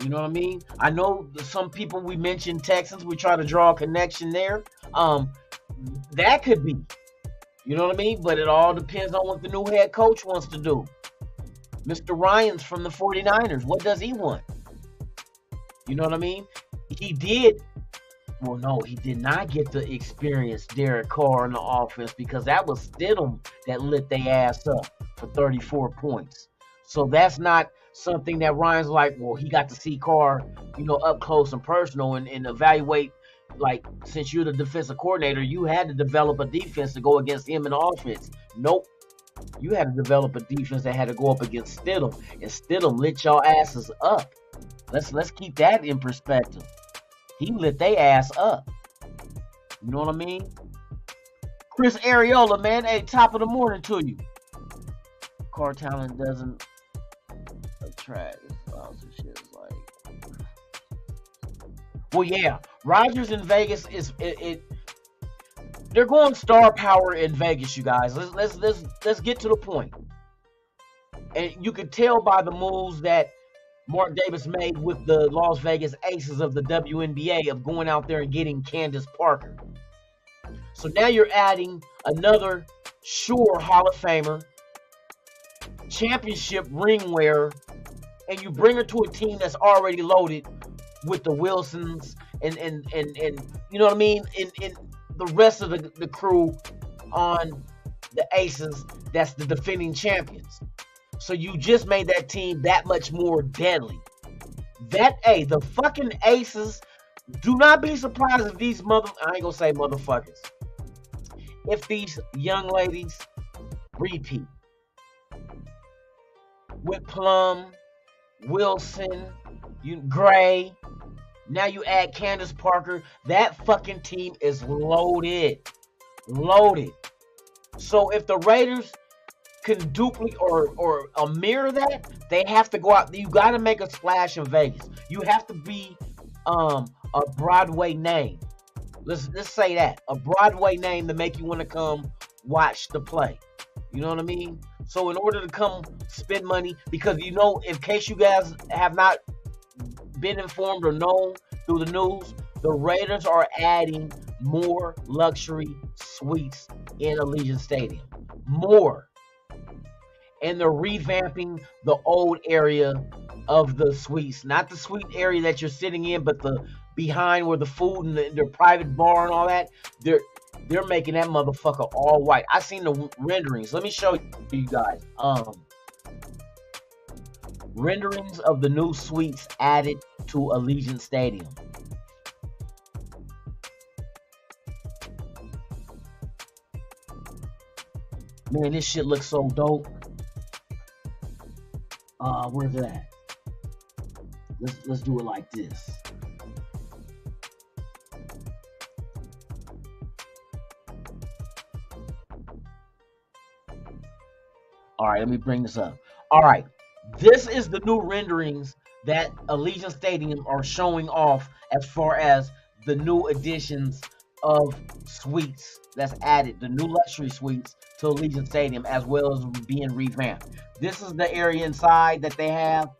You know what I mean? I know some people, we mentioned Texans. We try to draw a connection there. That could be. You know what I mean? But it all depends on what the new head coach wants to do. Mr. Ryans from the 49ers, what does he want? You know what I mean? He did not get to experience Derek Carr in the offense because that was Stidham that lit their ass up for 34 points. So that's not something that Ryan's like, well, he got to see Carr, up close and personal and evaluate, like, since you're the defensive coordinator, you had to develop a defense to go against him in the offense. Nope. You had to develop a defense that had to go up against Stidham, and Stidham lit y'all asses up. Let's keep that in perspective. He lit they ass up. You know what I mean? Chris Ariola, man, hey, top of the morning to you. Carr talent doesn't attract. Well, yeah, Rodgers in Vegas is it. They're going star power in Vegas, you guys. Let's get to the point. And you can tell by the moves that Mark Davis made with the Las Vegas Aces of the WNBA of going out there and getting Candace Parker. So now you're adding another sure Hall of Famer, championship ring wearer, and you bring her to a team that's already loaded with the Wilsons and you know what I mean? And the rest of the crew on the Aces that's the defending champions. So you just made that team that much more deadly. The fucking Aces, do not be surprised if these I ain't gonna say motherfuckers. If these young ladies repeat with Plum, Wilson, Gray, now you add Candace Parker, that fucking team is loaded. Loaded. So if the Raiders can duplicate or mirror that, they have to go out. You got to make a splash in Vegas. You have to be a Broadway name. Let's say that. A Broadway name to make you want to come watch the play. You know what I mean? So in order to come spend money, because you know, in case you guys have not been informed or known through the news, the Raiders are adding more luxury suites in Allegiant Stadium. More. And they're revamping the old area of the suites. Not the suite area that you're sitting in, but the behind where the food and their private bar and all that. They're making that motherfucker all white. I seen the renderings. Let me show you guys. Renderings of the new suites added to Allegiant Stadium. Man, this shit looks so dope. Where's it at? Let's do it like this. All right, let me bring this up. All right, this is the new renderings that Allegiant Stadium are showing off as far as the new additions of suites that's added, the new luxury suites to Allegiant Stadium, as well as being revamped. This is the area inside that they have.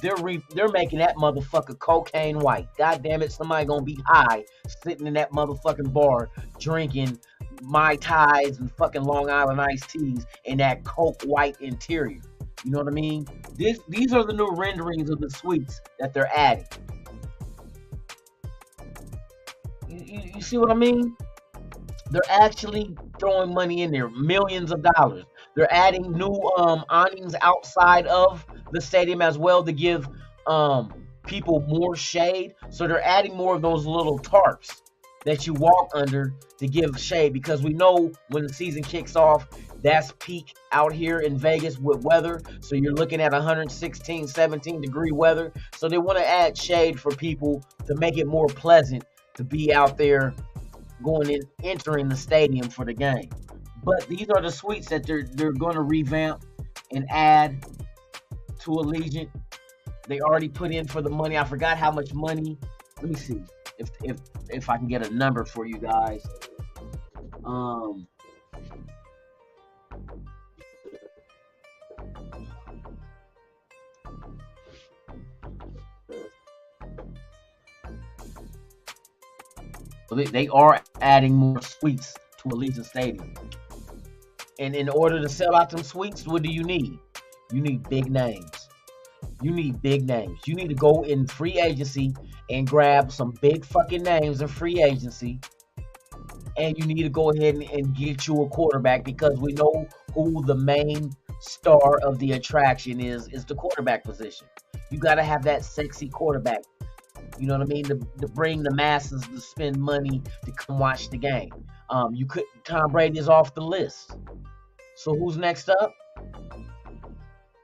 They're making that motherfucker cocaine white. God damn it, somebody gonna be high sitting in that motherfucking bar drinking Mai Tais and fucking Long Island iced teas in that coke white interior. You know what I mean? These are the new renderings of the suites that they're adding. You see what I mean? They're actually throwing money in there, millions of dollars. They're adding new awnings outside of the stadium as well to give people more shade. So they're adding more of those little tarps that you walk under to give shade, because we know when the season kicks off, that's peak out here in Vegas with weather. So you're looking at 116, 17 degree weather. So they want to add shade for people to make it more pleasant to be out there going in, entering the stadium for the game. But these are the suites that they're going to revamp and add to Allegiant. They already put in for the money. I forgot how much money. Let me see if I can get a number for you guys. They are adding more suites to Allegiant Stadium. And in order to sell out them suites, what do you need? You need big names. You need big names. You need to go in free agency and grab some big fucking names in free agency. And you need to go ahead and get you a quarterback, because we know who the main star of the attraction is the quarterback position. You got to have that sexy quarterback. You know what I mean? To bring the masses to spend money to come watch the game. Tom Brady is off the list. So who's next up?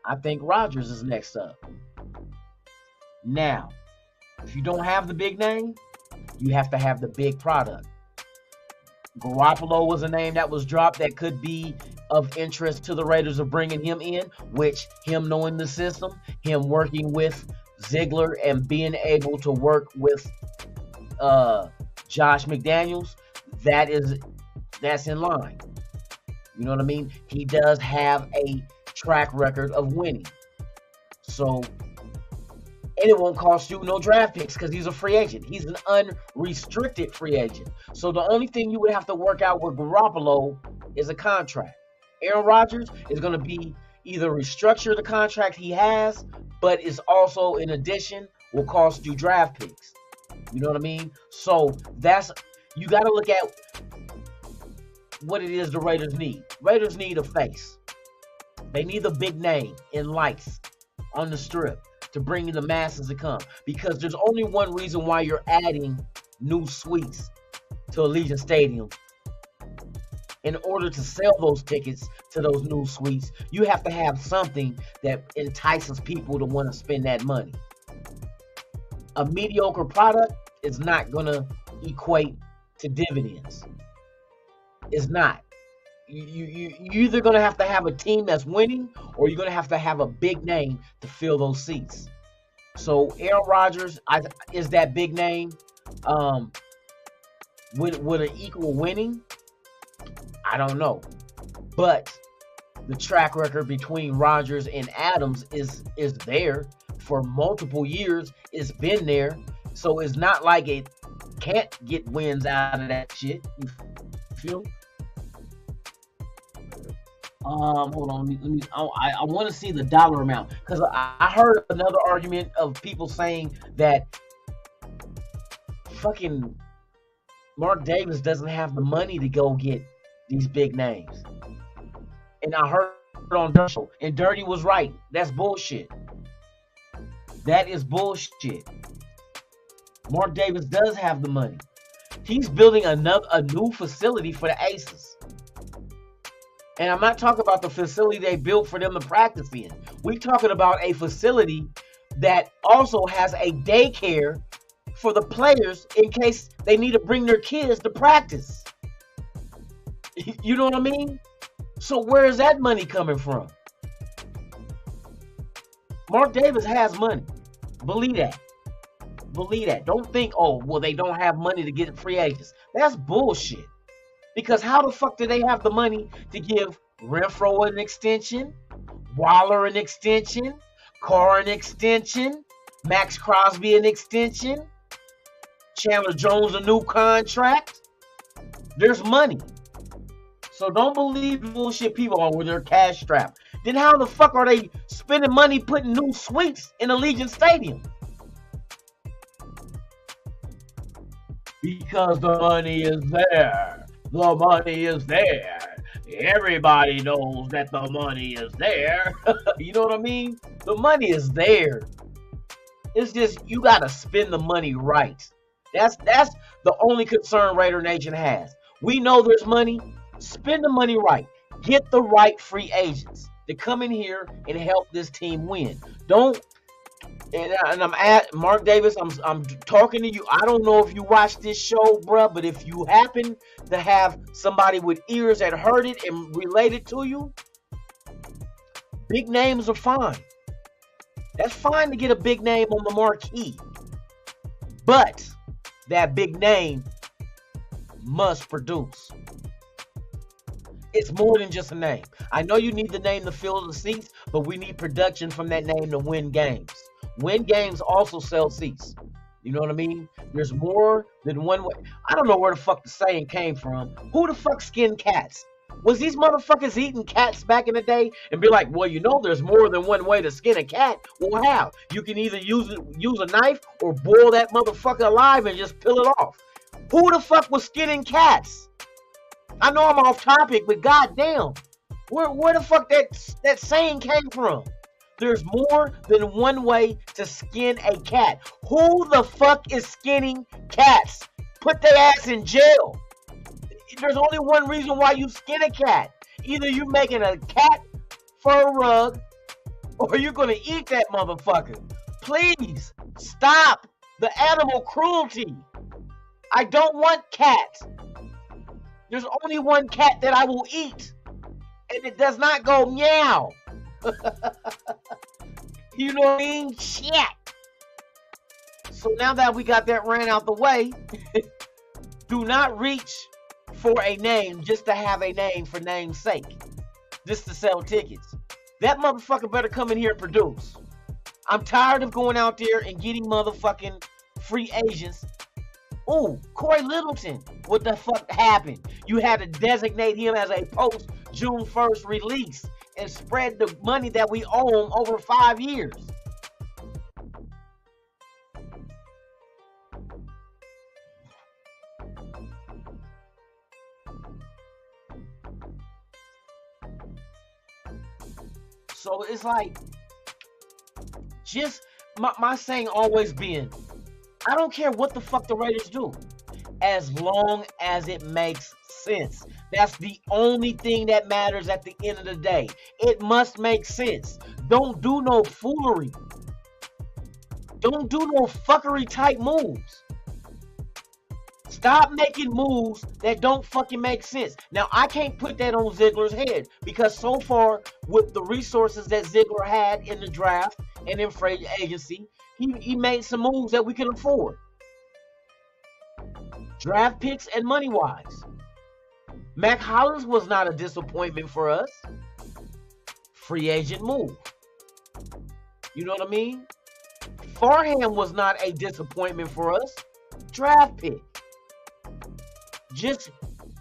I think Rodgers is next up. Now, if you don't have the big name, you have to have the big product. Garoppolo was a name that was dropped that could be of interest to the Raiders of bringing him in, which him knowing the system, him working with Ziegler and being able to work with Josh McDaniels, that's in line. You know what I mean? He does have a track record of winning. So, and it won't cost you no draft picks because he's a free agent. He's an unrestricted free agent. So the only thing you would have to work out with Garoppolo is a contract. Aaron Rodgers is going to be either restructure the contract he has, but is also, in addition, will cost you draft picks. You know what I mean? So you got to look at what it is the Raiders need. Raiders need a face. They need a big name in lights on the strip to bring in the masses to come. Because there's only one reason why you're adding new suites to Allegiant Stadium. In order to sell those tickets to those new suites, you have to have something that entices people to want to spend that money. A mediocre product is not going to equate to dividends. It's not. You're either going to have a team that's winning, or you're going to have a big name to fill those seats. So Aaron Rodgers is that big name. would an equal winning? I don't know. But the track record between Rodgers and Adams is there for multiple years. It's been there. So it's not like it can't get wins out of that shit. You feel? Hold on. Let me I want to see the dollar amount, because I heard another argument of people saying that fucking Mark Davis doesn't have the money to go get these big names. And I heard on Dirty Show, and Dirty was right. That's bullshit. That is bullshit. Mark Davis does have the money. He's building a new facility for the Aces. And I'm not talking about the facility they built for them to practice in. We're talking about a facility that also has a daycare for the players in case they need to bring their kids to practice. You know what I mean? So where is that money coming from? Mark Davis has money. Believe that. Believe that. Don't think, oh, well, they don't have money to get free agents. That's bullshit. Because how the fuck do they have the money to give Renfroe an extension, Waller an extension, Carr an extension, Max Crosby an extension, Chandler Jones a new contract? There's money. So don't believe the bullshit people on with their cash strap. Then how the fuck are they spending money putting new suites in Allegiant Stadium? Because the money is there. The money is there. Everybody knows that the money is there. You know what I mean? The money is there. It's just you gotta spend the money right. That's the only concern Raider Nation has. We know there's money. Spend the money right. Get the right free agents to come in here and help this team win. Don't. And I'm at Mark Davis. I'm talking to you. I don't know if you watch this show, bruh, but if you happen to have somebody with ears that heard it and related to you, big names are fine. That's fine to get a big name on the marquee, but that big name must produce. It's more than just a name. I know you need the name to fill the seats, but we need production from that name to win games. Win games also sell seats. You know what I mean? There's more than one way. I don't know where the fuck the saying came from. Who the fuck skinned cats? Was these motherfuckers eating cats back in the day and be like, well, you know, there's more than one way to skin a cat? Well, how? You can either use a knife or boil that motherfucker alive and just peel it off. Who the fuck was skinning cats? I know I'm off topic, but goddamn, where the fuck that saying came from? There's more than one way to skin a cat. Who the fuck is skinning cats? Put their ass in jail. There's only one reason why you skin a cat. Either you making a cat fur rug or you're going to eat that motherfucker. Please stop the animal cruelty. I don't want cats. There's only one cat that I will eat, and it does not go meow. You know what I mean? Shit. So now that we got that ran out the way, do not reach for a name just to have a name for name's sake, just to sell tickets. That motherfucker better come in here and produce. I'm tired of going out there and getting motherfucking free agents. Ooh, Corey Littleton. What the fuck happened? You had to designate him as a post June 1st release and spread the money that we owe him over 5 years. So it's like, just my saying always been, I don't care what the fuck the Raiders do, as long as it makes sense. That's the only thing that matters at the end of the day. It must make sense. Don't do no foolery. Don't do no fuckery type moves. Stop making moves that don't fucking make sense. Now, I can't put that on Ziegler's head because so far, with the resources that Ziegler had in the draft and in free agency, he made some moves that we can afford. draft picks and money-wise. Mac Hollins was not a disappointment for us. Free agent move. You know what I mean? Farham was not a disappointment for us. Draft pick.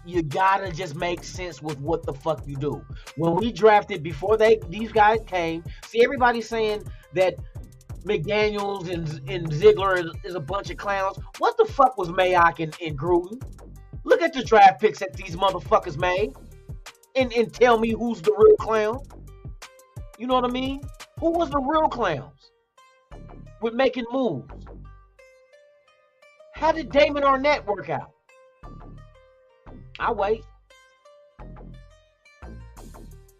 You gotta just make sense with what the fuck you do. When we drafted before these guys came, see, everybody's saying that McDaniels and Ziegler is a bunch of clowns. What the fuck was Mayock and Gruden? Look at the draft picks that these motherfuckers made and tell me who's the real clown. You know what I mean? Who was the real clowns with making moves? How did Damon Arnett work out? I'll wait.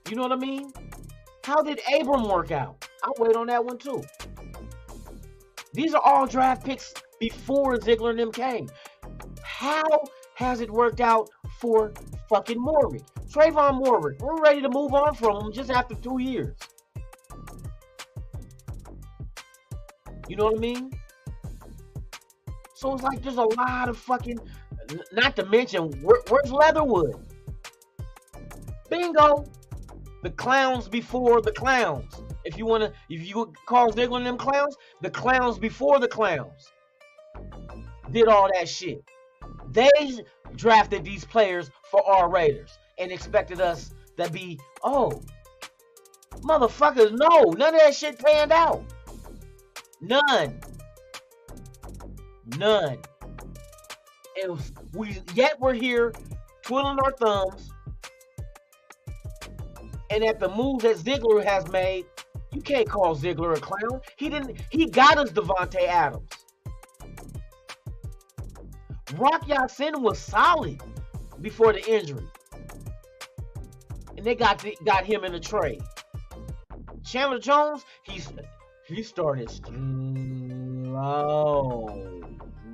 You know what I mean? How did Abram work out? I'll wait on that one too. These are all draft picks before Ziegler and them came. How has it worked out for fucking Moorrick? Trayvon Moorrick, we're ready to move on from him just after 2 years. You know what I mean? So it's like there's a lot of fucking, not to mention, where's Leatherwood? Bingo. The clowns before the clowns. If you call Ziegler and them clowns, the clowns before the clowns did all that shit. They drafted these players for our Raiders and expected us to be, oh, motherfuckers, no, none of that shit panned out. None. And we're here twiddling our thumbs. And at the moves that Ziegler has made, you can't call Ziegler a clown. He got us Devontae Adams. Rock Ya-Sin was solid before the injury. And they got him in a trade. Chandler Jones, he started slow.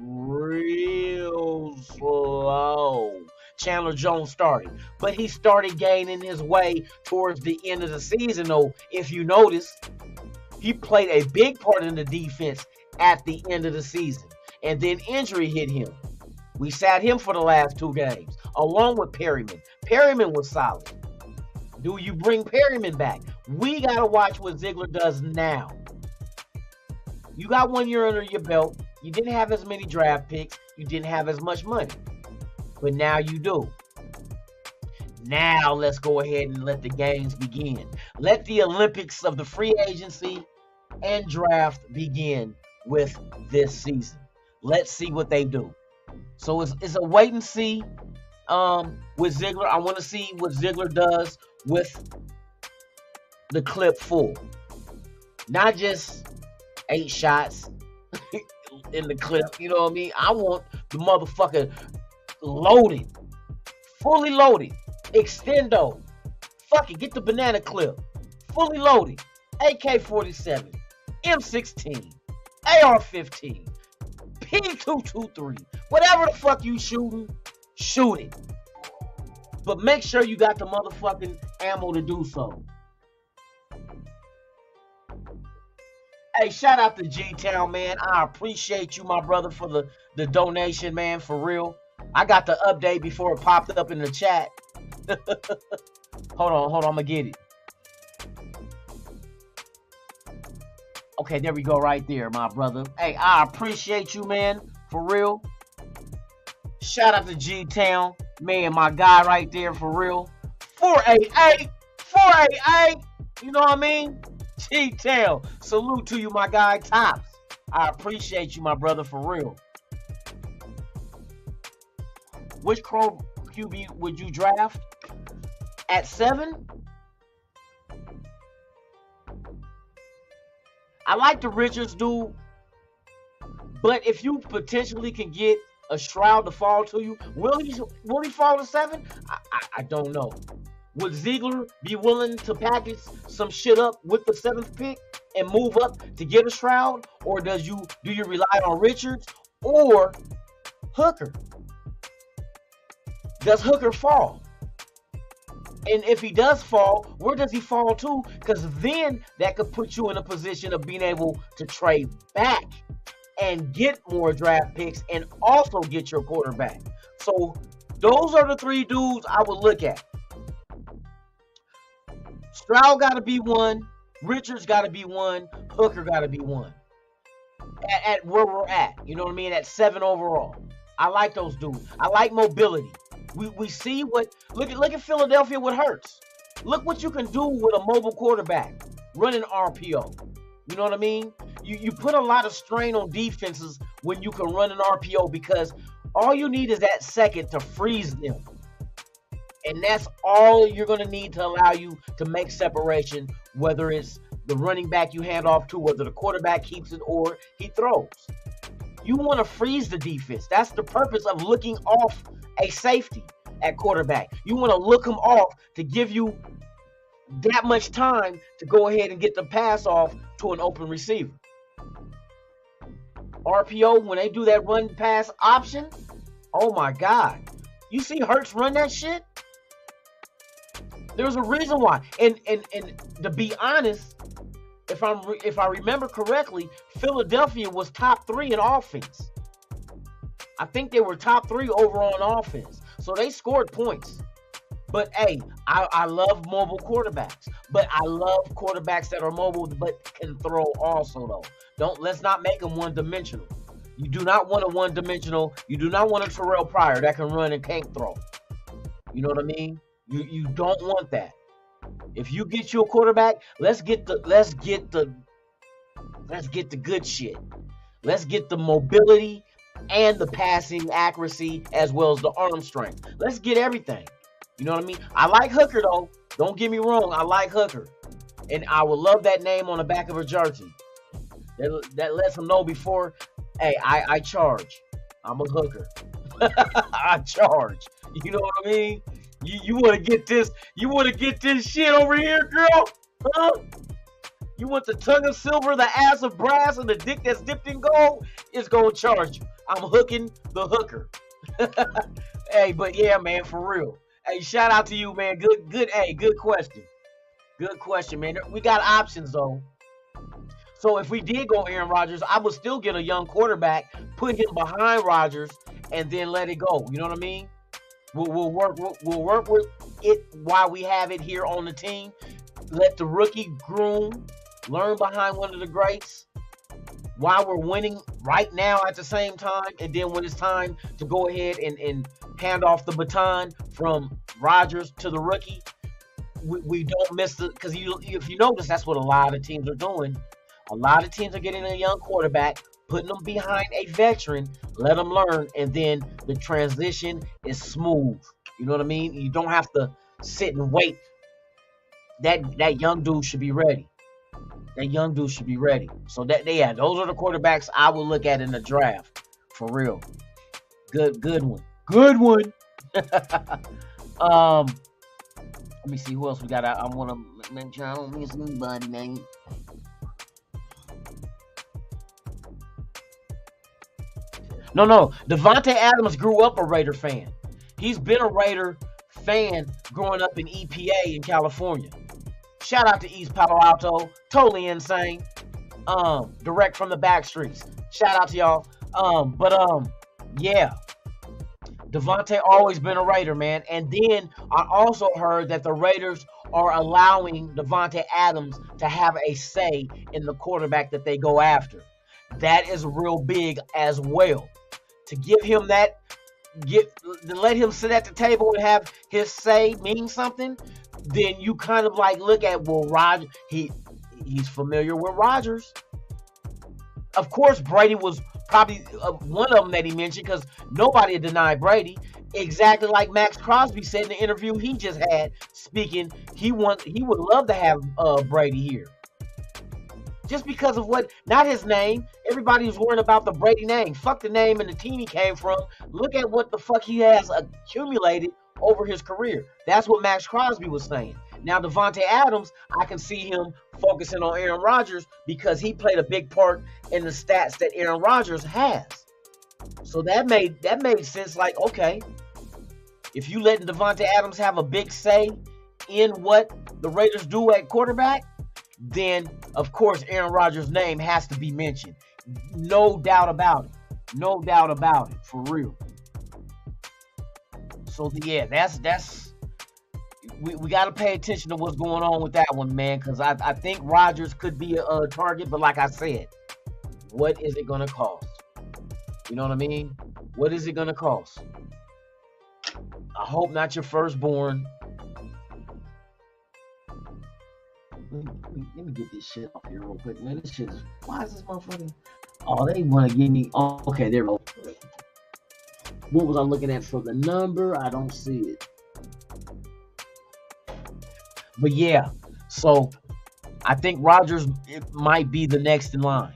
Real slow. Chandler Jones started. But he started gaining his way towards the end of the season, though. If you notice, he played a big part in the defense at the end of the season. And then injury hit him. We sat him for the last 2 games, along with Perryman. Perryman was solid. Do you bring Perryman back? We got to watch what Ziegler does now. You got 1 year under your belt. You didn't have as many draft picks. You didn't have as much money. But now you do. Now let's go ahead and let the games begin. Let the Olympics of the free agency and draft begin with this season. Let's see what they do. So it's a wait and see with Ziegler. I want to see what Ziegler does with the clip full. Not just 8 shots in the clip. You know what I mean? I want the motherfucker loaded. Fully loaded. Extendo. Fuck it. Get the banana clip. Fully loaded. AK-47. M16. AR-15. P223. Whatever the fuck you shooting, shoot it. But make sure you got the motherfucking ammo to do so. Hey, shout out to G-Town, man. I appreciate you, my brother, for the donation, man, for real. I got the update before it popped up in the chat. Hold on, I'm gonna get it. Okay, there we go right there, my brother. Hey, I appreciate you, man, for real. Shout out to G-Town, man, my guy right there, for real. 488, 488, you know what I mean? G-Town, salute to you, my guy, Tops. I appreciate you, my brother, for real. Which Crow QB would you draft? At 7? I like the Richards dude, but if you potentially can get a Stroud to fall to you, will he fall to 7? I don't know. Would Ziegler be willing to package some shit up with the 7th pick and move up to get a Stroud, or do you rely on Richards or Hooker? Does Hooker fall? And if he does fall, where does he fall to? Because then that could put you in a position of being able to trade back and get more draft picks and also get your quarterback. So those are the three dudes I would look at. Stroud got to be one. Richards got to be one. Hooker got to be one. At where we're at, you know what I mean? At 7 overall. I like those dudes. I like mobility. We see what look at Philadelphia with Hurts. Look what you can do with a mobile quarterback running RPO. You know what I mean? You put a lot of strain on defenses when you can run an RPO because all you need is that second to freeze them. And that's all you're going to need to allow you to make separation, whether it's the running back you hand off to, whether the quarterback keeps it or he throws. You want to freeze the defense. That's the purpose of looking off a safety at quarterback. You want to look him off to give you that much time to go ahead and get the pass off to an open receiver. RPO, when they do that run pass option, oh my God. You see Hurts run that shit? There's a reason why. And to be honest, if I remember correctly, Philadelphia was top 3 in offense. I think they were top 3 overall in offense. So they scored points. But hey, I love mobile quarterbacks. But I love quarterbacks that are mobile but can throw also though. Let's not make them one-dimensional. You do not want a one-dimensional. You do not want a Terrell Pryor that can run and can't throw. You know what I mean? You don't want that. If you get you a quarterback, let's get the good shit. Let's get the mobility and the passing accuracy as well as the arm strength. Let's get everything. You know what I mean? I like Hooker though. Don't get me wrong. I like Hooker. And I would love that name on the back of a jersey. That lets them know before, hey, I charge. I'm a hooker. I charge. You know what I mean? You want to get this? You want to get this shit over here, girl? Huh? You want the tongue of silver, the ass of brass, and the dick that's dipped in gold? It's gonna charge you. I'm hooking the hooker. Hey, but yeah, man, for real. Hey, shout out to you, man. Good. Hey, good question. Good question, man. We got options though. So if we did go Aaron Rodgers, I would still get a young quarterback, put him behind Rodgers, and then let it go. You know what I mean? We'll work with it while we have it here on the team. Let the rookie groom, learn behind one of the greats while we're winning right now at the same time. And then when it's time to go ahead and hand off the baton from Rodgers to the rookie, we don't miss the, because if you notice, that's what a lot of teams are doing. A lot of teams are getting a young quarterback, putting them behind a veteran, let them learn, and then the transition is smooth. You know what I mean? You don't have to sit and wait. That young dude should be ready. That young dude should be ready. So those are the quarterbacks I will look at in the draft. For real. Good one. Good one. Let me see who else we got. I want to make sure I don't miss anybody, man. No. Davante Adams grew up a Raider fan. He's been a Raider fan growing up in EPA in California. Shout out to East Palo Alto. Totally insane. Direct from the back streets. Shout out to y'all. Yeah. Davante always been a Raider, man. And then I also heard that the Raiders are allowing Davante Adams to have a say in the quarterback that they go after. That is real big as well. To give him that, to let him sit at the table and have his say mean something, then you kind of like look at, well, Rodgers, he's familiar with Rodgers. Of course, Brady was probably one of them that he mentioned because nobody denied Brady. Exactly like Max Crosby said in the interview he just had, speaking, he would love to have Brady here. Just because of not his name. Everybody was worrying about the Brady name. Fuck the name and the team he came from. Look at what the fuck he has accumulated over his career. That's what Max Crosby was saying. Now, Davante Adams, I can see him focusing on Aaron Rodgers because he played a big part in the stats that Aaron Rodgers has. So that made sense. Like, okay, if you letting Davante Adams have a big say in what the Raiders do at quarterback, then of course Aaron Rodgers' name has to be mentioned. No doubt about it. No doubt about it. For real. So yeah, that's we got to pay attention to what's going on with that one, man, because I think Rodgers could be a target, but like I said, what is it going to cost? You know what I mean? What is it going to cost? I hope not your firstborn. Let me get this shit off here real quick, man. This shit is, why is this motherfucker? Oh, they want to give me, oh, okay, there we go. What was I looking at for the number? I don't see it. But yeah, so I think Rodgers might be the next in line.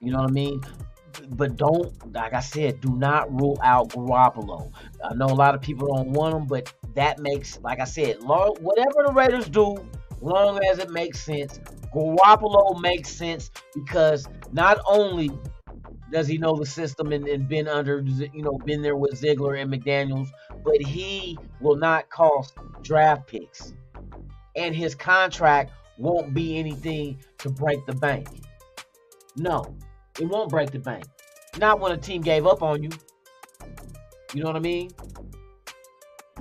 You know what I mean? But don't, like I said, do not rule out Garoppolo. I know a lot of people don't want him, but that makes, like I said, whatever the Raiders do, long as it makes sense, Garoppolo makes sense because not only does he know the system and been under, you know, been there with Ziegler and McDaniels, but he will not cost draft picks. And his contract won't be anything to break the bank. No, it won't break the bank. Not when a team gave up on you. You know what I mean?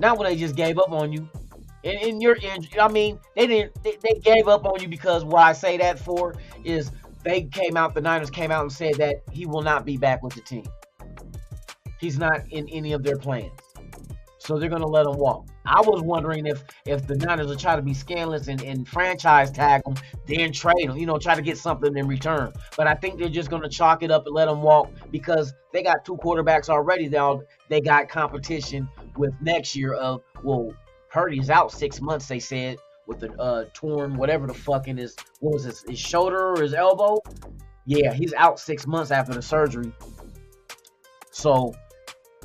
Not when they just gave up on you. And you're injured. I mean, they gave up on you because what I say that for is the Niners came out and said that he will not be back with the team. He's not in any of their plans. So they're going to let him walk. I was wondering if the Niners will try to be scandalous and franchise tag him, then trade him, you know, try to get something in return. But I think they're just going to chalk it up and let him walk because they got two quarterbacks already. They got competition with next year of, well, Purdy's out 6 months, they said, with the torn, whatever the fucking is, what was his shoulder or his elbow? Yeah, he's out 6 months after the surgery. So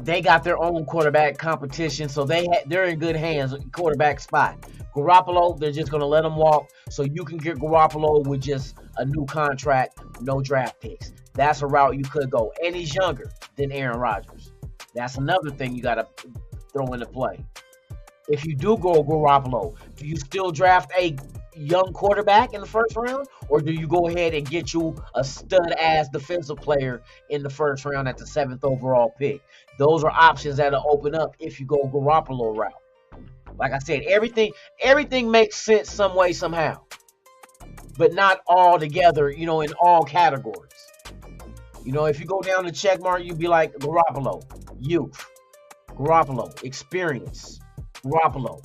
they got their own quarterback competition, so they're in good hands, quarterback spot. Garoppolo, they're just going to let him walk, so you can get Garoppolo with just a new contract, no draft picks. That's a route you could go. And he's younger than Aaron Rodgers. That's another thing you got to throw into play. If you do go Garoppolo, do you still draft a young quarterback in the first round, or do you go ahead and get you a stud-ass defensive player in the first round at the 7th overall pick? Those are options that'll open up if you go Garoppolo route. Like I said, everything makes sense some way, somehow, but not all together, you know, in all categories. You know, if you go down the check mark, you'd be like Garoppolo, youth, Garoppolo, experience, Garoppolo,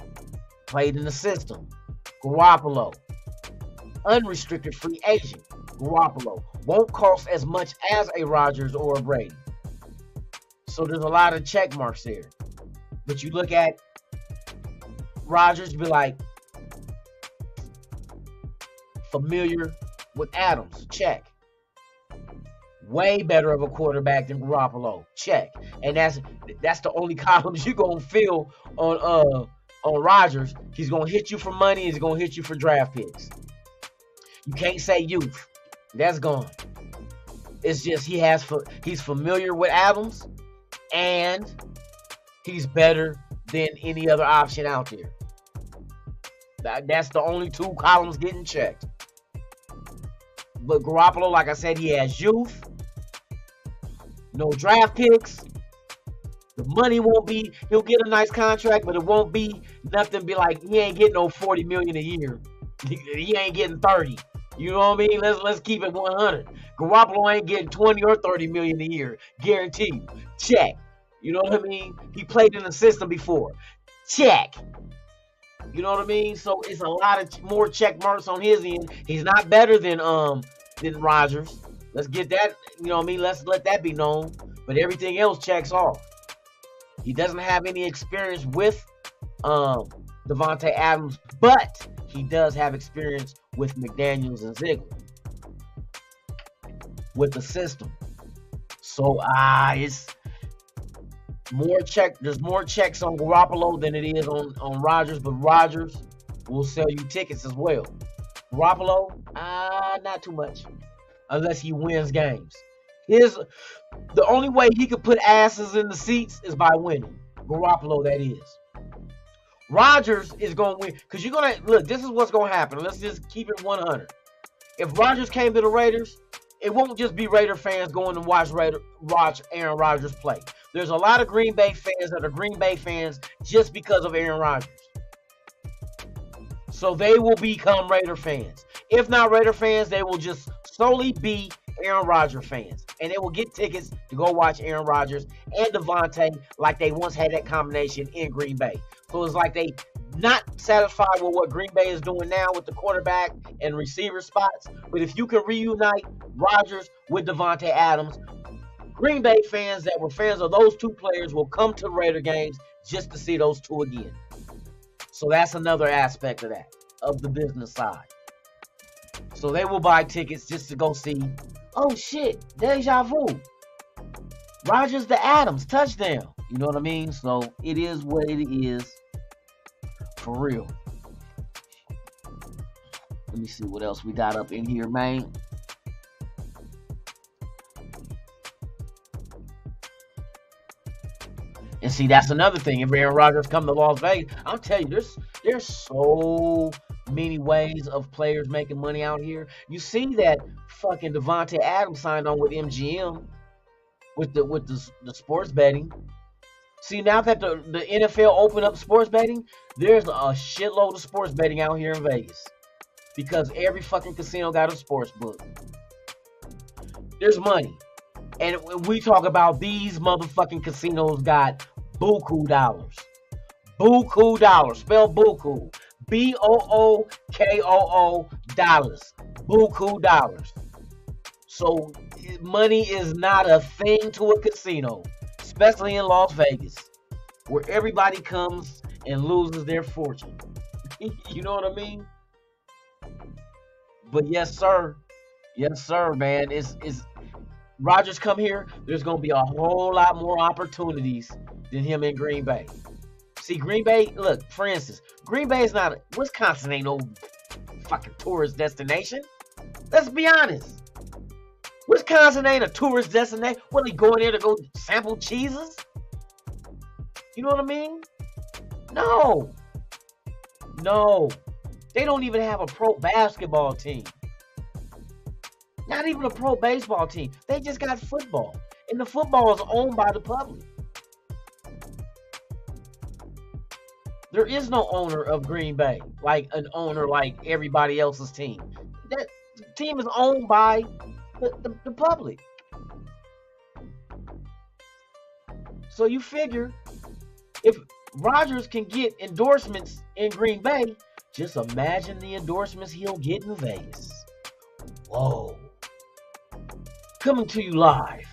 played in the system, Garoppolo, unrestricted free agent, Garoppolo, won't cost as much as a Rodgers or a Brady. So there's a lot of check marks there. But you look at Rodgers, be like, familiar with Adams, check. Way better of a quarterback than Garoppolo, check. And that's the only columns you're gonna fill on Rodgers. He's gonna hit you for money. He's gonna hit you for draft picks. You can't say youth. That's gone. It's just he's familiar with Adams, and he's better than any other option out there. That's the only two columns getting checked. But Garoppolo, like I said, he has youth, no draft picks. The money won't be, he'll get a nice contract, but it won't be nothing be like, he ain't getting no $40 million a year. He ain't getting 30. You know what I mean? Let's keep it 100. Garoppolo ain't getting 20 or 30 million a year. Guarantee you. Check. You know what I mean? He played in the system before. Check. You know what I mean? So it's a lot of more check marks on his end. He's not better than Rodgers. Let's get that, you know what I mean? Let's let that be known. But everything else checks off. He doesn't have any experience with Davante Adams, but he does have experience with McDaniels and Ziegler with the system. So it's more check. There's more checks on Garoppolo than it is on Rodgers, but Rodgers will sell you tickets as well. Garoppolo, not too much, unless he wins games. The only way he could put asses in the seats is by winning. Garoppolo, that is. Rodgers is going to win, because you're going to, look, this is what's going to happen. Let's just keep it 100. if Rodgers came to the Raiders, it won't just be Raider fans going to watch Aaron Rodgers play. There's a lot of Green Bay fans that are Green Bay fans just because of Aaron Rodgers. So they will become Raider fans. If not Raider fans, they will just solely be Aaron Rodgers fans. And they will get tickets to go watch Aaron Rodgers and Davante like they once had that combination in Green Bay. So it's like they not satisfied with what Green Bay is doing now with the quarterback and receiver spots. But if you can reunite Rodgers with Davante Adams, Green Bay fans that were fans of those two players will come to Raider games just to see those two again. So that's another aspect of that, of the business side. So they will buy tickets just to go see, oh shit, deja vu. Rodgers to Adams, touchdown. You know what I mean? So it is what it is. For real. Let me see what else we got up in here, man. And see, that's another thing. If Aaron Rodgers come to Las Vegas, I'm telling you, there's so many ways of players making money out here. You see that fucking Davante Adams signed on with MGM with the sports betting. See, now that the NFL opened up sports betting, there's a shitload of sports betting out here in Vegas because every fucking casino got a sports book. There's money. And we talk about these motherfucking casinos got buku dollars. Buku dollars. Spell buku. B-O-O-K-O-O dollars. Buku dollars. So money is not a thing to a casino, especially in Las Vegas, where everybody comes and loses their fortune. You know what I mean? But yes, sir. Yes, sir, man. It's Rodgers come here, there's going to be a whole lot more opportunities than him in Green Bay. See, Green Bay, look, for instance, Green Bay is not, Wisconsin ain't no fucking tourist destination. Let's be honest. Wisconsin ain't a tourist destination. What, they going there to go sample cheeses? You know what I mean? No. No. They don't even have a pro basketball team. Not even a pro baseball team. They just got football. And the football is owned by the public. There is no owner of Green Bay, like an owner like everybody else's team. That team is owned by the public. So you figure if Rodgers can get endorsements in Green Bay, just imagine the endorsements he'll get in Vegas. Whoa. Coming to you live,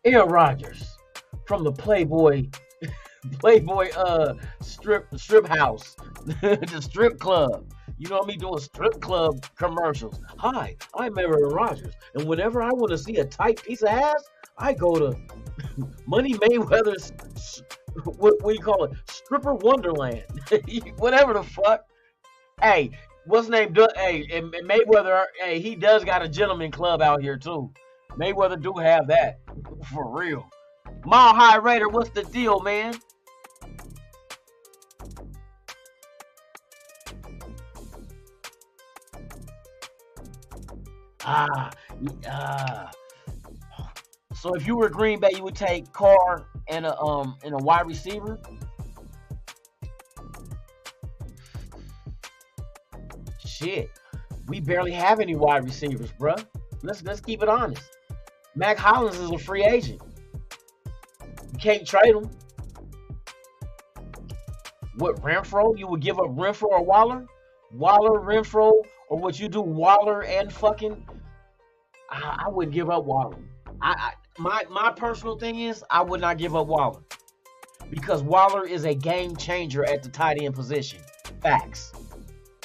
Aaron Rodgers from the Playboy strip house, the strip club. You know what I mean? Doing strip club commercials. Hi, I'm Aaron Rodgers, and whenever I want to see a tight piece of ass, I go to Money Mayweather's, what do you call it? Stripper Wonderland. Whatever the fuck. Hey, what's his name? Hey, and Mayweather, hey, he does got a gentleman club out here too. Mayweather do have that. For real. Mile High Raider, what's the deal, man? So if you were Green Bay, you would take Carr and a wide receiver. Shit, we barely have any wide receivers, bruh. Let's keep it honest. Mac Hollins is a free agent. You can't trade him. What, Renfro? You would give up Renfro or Waller? Waller, Renfro, or would you do Waller and fucking? I wouldn't give up Waller. My personal thing is I would not give up Waller because Waller is a game changer at the tight end position. Facts.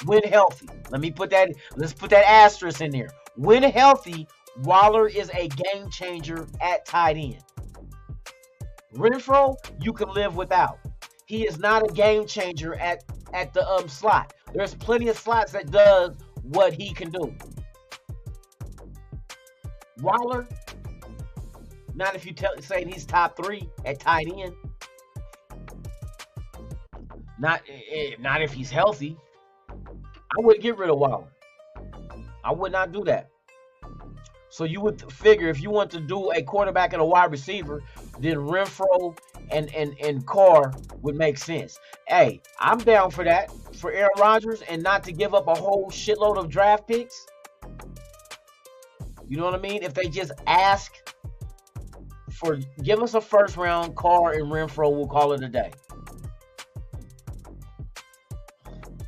When healthy, let's put that asterisk in there. When healthy, Waller is a game changer at tight end. Renfro, you can live without. He is not a game changer at the slot. There's plenty of slots that does what he can do. Waller, not if you saying he's top 3 at tight end. Not if he's healthy. I wouldn't get rid of Waller. I would not do that. So you would figure if you want to do a quarterback and a wide receiver, then Renfrow and Carr would make sense. Hey, I'm down for that, for Aaron Rodgers, and not to give up a whole shitload of draft picks. You know what I mean? If they just ask for, give us a first round, Carr and Renfrow, we'll call it a day.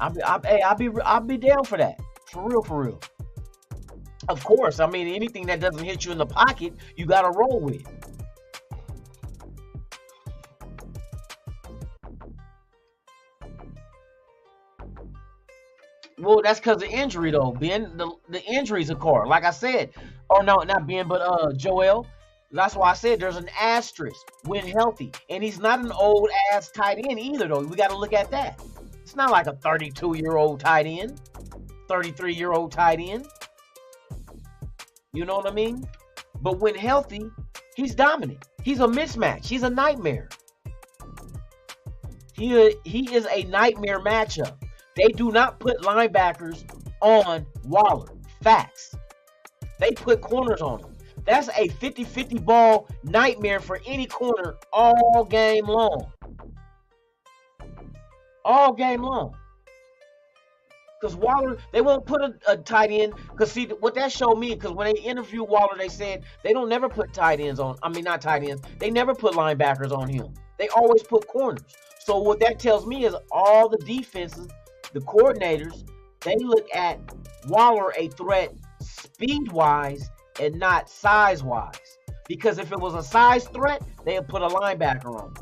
I'll be down for that. For real. Of course, I mean, anything that doesn't hit you in the pocket, you got to roll with. Well, that's because of injury, though, Ben. The injuries of Carr. Like I said, or no, not Ben, but Joel. That's why I said there's an asterisk when healthy. And he's not an old-ass tight end either, though. We got to look at that. It's not like a 32-year-old tight end, 33-year-old tight end. You know what I mean? But when healthy, he's dominant. He's a mismatch. He's a nightmare. He is a nightmare matchup. They do not put linebackers on Waller. Facts. They put corners on him. That's a 50-50 ball nightmare for any corner all game long. All game long. Because Waller, they won't put a tight end. Because see, what that showed me, because when they interviewed Waller, they said they don't never put tight ends on. I mean, not tight ends. They never put linebackers on him. They always put corners. So what that tells me is all the defenses, the coordinators, they look at Waller a threat speed-wise and not size-wise. Because if it was a size threat, they would put a linebacker on.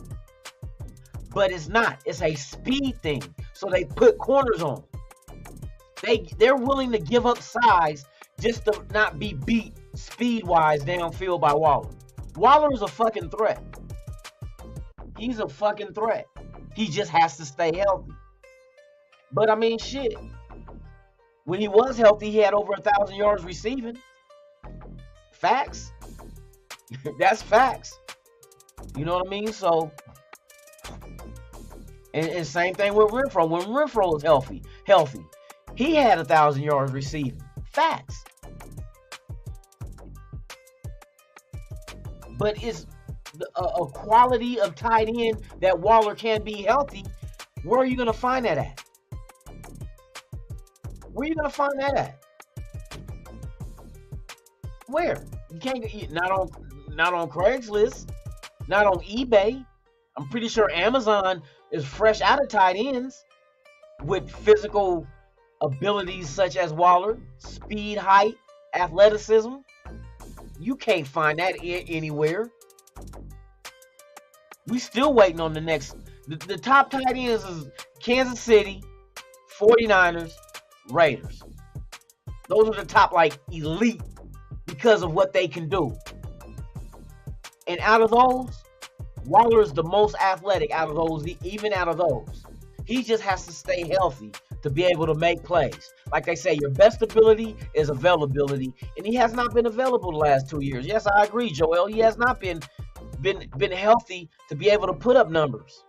But it's not. It's a speed thing. So they put corners on. They're willing to give up size just to not be beat speed-wise downfield by Waller. Waller is a fucking threat. He's a fucking threat. He just has to stay healthy. But I mean, shit. When he was healthy, he had over 1,000 yards receiving. Facts. That's facts. You know what I mean? So, and same thing with Renfrow. When Renfrow was healthy, he had 1,000 yards receiving. Facts. But it's a quality of tight end that Waller can be healthy. Where are you going to find that at? Where are you going to find that at? Where? You can't get, not on Craigslist, not on eBay. I'm pretty sure Amazon is fresh out of tight ends with physical abilities such as Waller, speed, height, athleticism. You can't find that anywhere. We still waiting on the next. The top tight ends is Kansas City, 49ers, Raiders. Those are the top, like, elite because of what they can do. And out of those, Waller is the most athletic out of those, even out of those. He just has to stay healthy to be able to make plays. Like they say, your best ability is availability, and he has not been available the last 2 years. Yes, I agree, Joel. He has not been healthy to be able to put up numbers.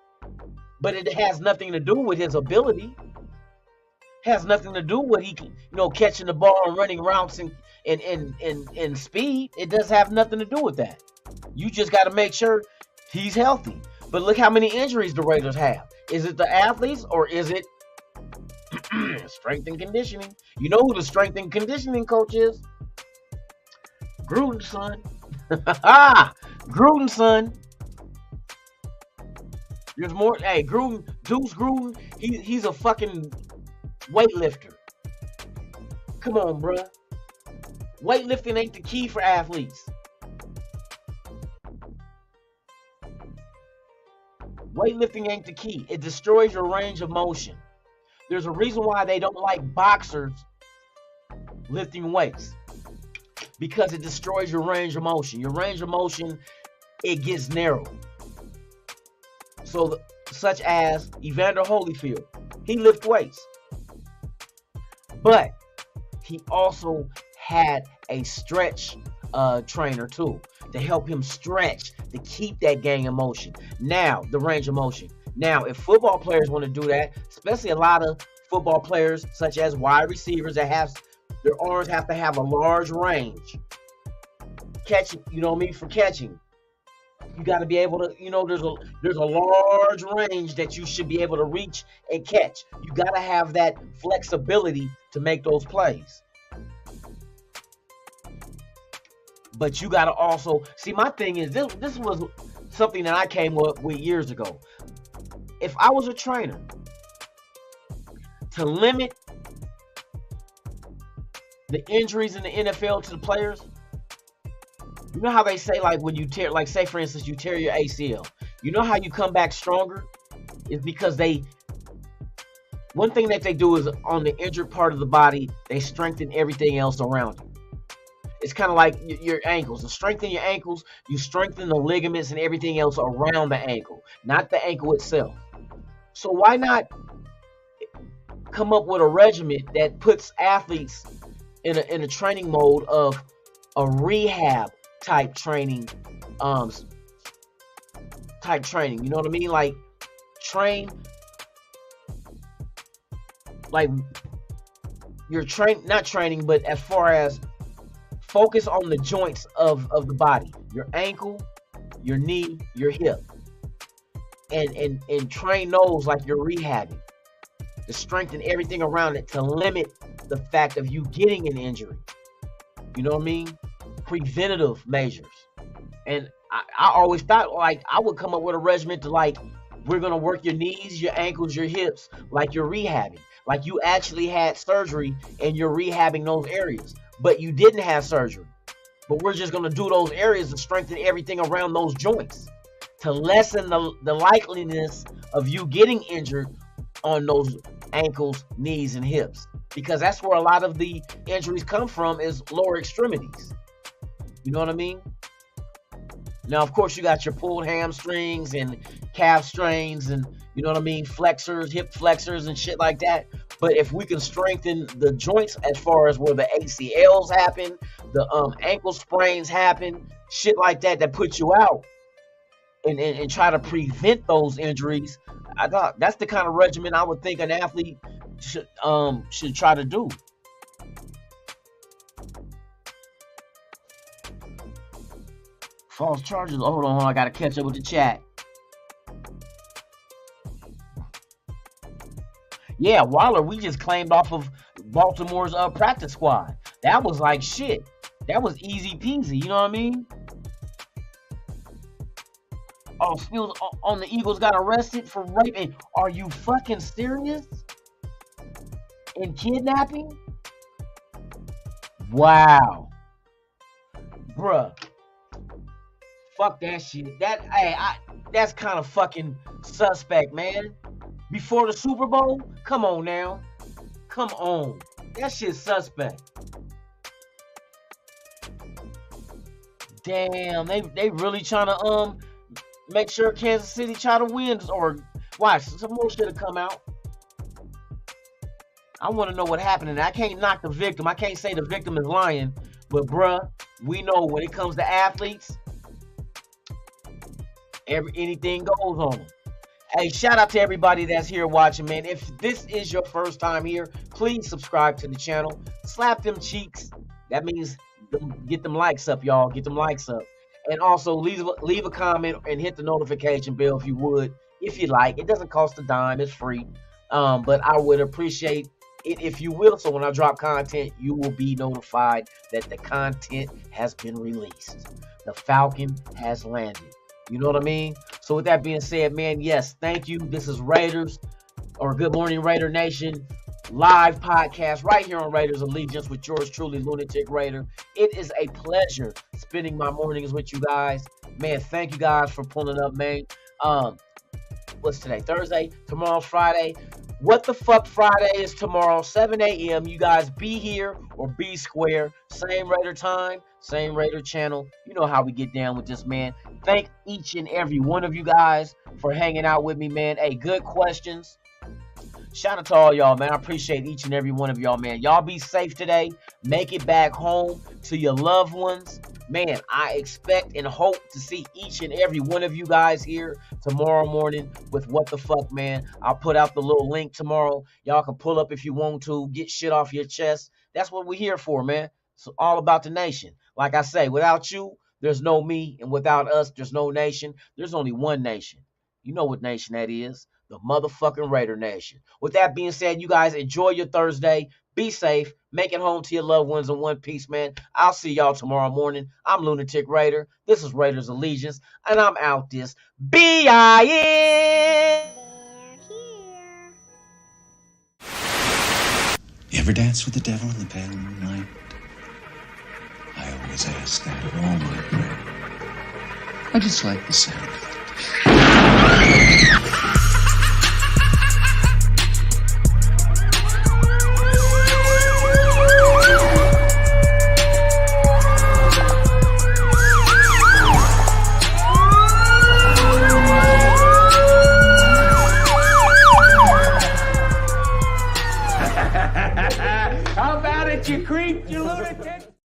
But it has nothing to do with his ability. It has nothing to do with he, catching the ball and running routes and speed. It does have nothing to do with that. You just got to make sure he's healthy. But look how many injuries the Raiders have. Is it the athletes or is it strength and conditioning? You know who the strength and conditioning coach is? Gruden's son. Gruden's son. There's more. Hey, Deuce Gruden, he's a fucking weightlifter. Come on, bruh. Weightlifting ain't the key for athletes. Weightlifting ain't the key. It destroys your range of motion. There's a reason why they don't like boxers lifting weights. Because it destroys your range of motion. Your range of motion, it gets narrow. So, such as Evander Holyfield, he lift weights. But he also had a stretch trainer too to help him stretch, to keep that gang of motion. Now, the range of motion. Now, if football players want to do that, especially a lot of football players such as wide receivers that have Their arms have to have a large range. Catching, you know what I mean, for catching. You got to be able to, you know, there's a large range that you should be able to reach and catch. You got to have that flexibility to make those plays. But you got to also see, my thing is this was something that I came up with years ago. If I was a trainer, to limit the injuries in the NFL to the players, you know how they say, like, when you tear, like, say for instance, you tear your ACL, you know how you come back stronger? It's because one thing that they do is on the injured part of the body, they strengthen everything else around you. It's kind of like your ankles. To strengthen your ankles, you strengthen the ligaments and everything else around the ankle, not the ankle itself. So why not come up with a regimen that puts athletes in a training mode of a rehab type training, you know what I mean? Like, train, like, you're not training, but as far as focus on the joints of the body, your ankle, your knee, your hip, and train those like you're rehabbing, to strengthen everything around it, to limit the fact of you getting an injury. You know what I mean? Preventative measures. And I always thought, like, I would come up with a regimen to, like, we're going to work your knees, your ankles, your hips, like you're rehabbing. Like you actually had surgery and you're rehabbing those areas, but you didn't have surgery. But we're just going to do those areas to strengthen everything around those joints, to lessen the likeliness of you getting injured on those ankles, knees, and hips. Because that's where a lot of the injuries come from, is lower extremities. You know what I mean? Now, of course, you got your pulled hamstrings and calf strains and, you know what I mean, flexors, hip flexors and shit like that. But if we can strengthen the joints as far as where the ACLs happen, the ankle sprains happen, shit like that, that puts you out, and try to prevent those injuries, I thought that's the kind of regimen I would think an athlete should try to do. False charges. Hold on, I gotta catch up with the chat. Yeah, Waller, we just claimed off of Baltimore's practice squad. That was like shit. That was easy peasy. You know what I mean? Oh, Spills on the Eagles got arrested for raping. Are you fucking serious? And kidnapping? Wow. Bruh. Fuck that shit. That's kind of fucking suspect, man. Before the Super Bowl? Come on now. Come on. That shit's suspect. Damn, they really trying to make sure Kansas City try to win, or watch some more shit to come out. I want to know what happened, and I can't knock the victim. I can't say the victim is lying, but bruh, we know when it comes to athletes, anything goes on them. Hey, shout out to everybody that's here watching, man. If this is your first time here, please subscribe to the channel. Slap them cheeks. That means get them likes up, y'all. Get them likes up. And also leave a comment and hit the notification bell if you would, if you like. It doesn't cost a dime. It's free. But I would appreciate it if you will. So when I drop content, you will be notified that the content has been released. The Falcon has landed. You know what I mean? So with that being said, man, yes, thank you. This is Raiders, or Good Morning Raider Nation, live podcast right here on Raiders Allegiance with yours truly, Lunatic Raider. It is a pleasure spending my mornings with you guys. Man, thank you guys for pulling up, man. What's today? Thursday. Tomorrow's Friday. What the fuck Friday is tomorrow, 7 a.m. You guys be here or be square. Same Raider time, same Raider channel. You know how we get down with this, man. Thank each and every one of you guys for hanging out with me, man. Hey, good questions. Shout out to all y'all, man. I appreciate each and every one of y'all, man. Y'all be safe today. Make it back home to your loved ones. Man, I expect and hope to see each and every one of you guys here tomorrow morning with What the Fuck, man. I'll put out the little link tomorrow. Y'all can pull up if you want to. Get shit off your chest. That's what we're here for, man. It's all about the nation. Like I say, without you, there's no me, and without us, there's no nation. There's only one nation. You know what nation that is. The motherfucking Raider Nation. With that being said, you guys enjoy your Thursday. Be safe. Make it home to your loved ones in one piece, man. I'll see y'all tomorrow morning. I'm Lunatic Raider. This is Raiders Allegiance, and I'm out this B-I-N. You ever dance with the devil in the pale moonlight? I always ask that of all my friends. I just like the sound of it. How about it, you creep, you lunatic?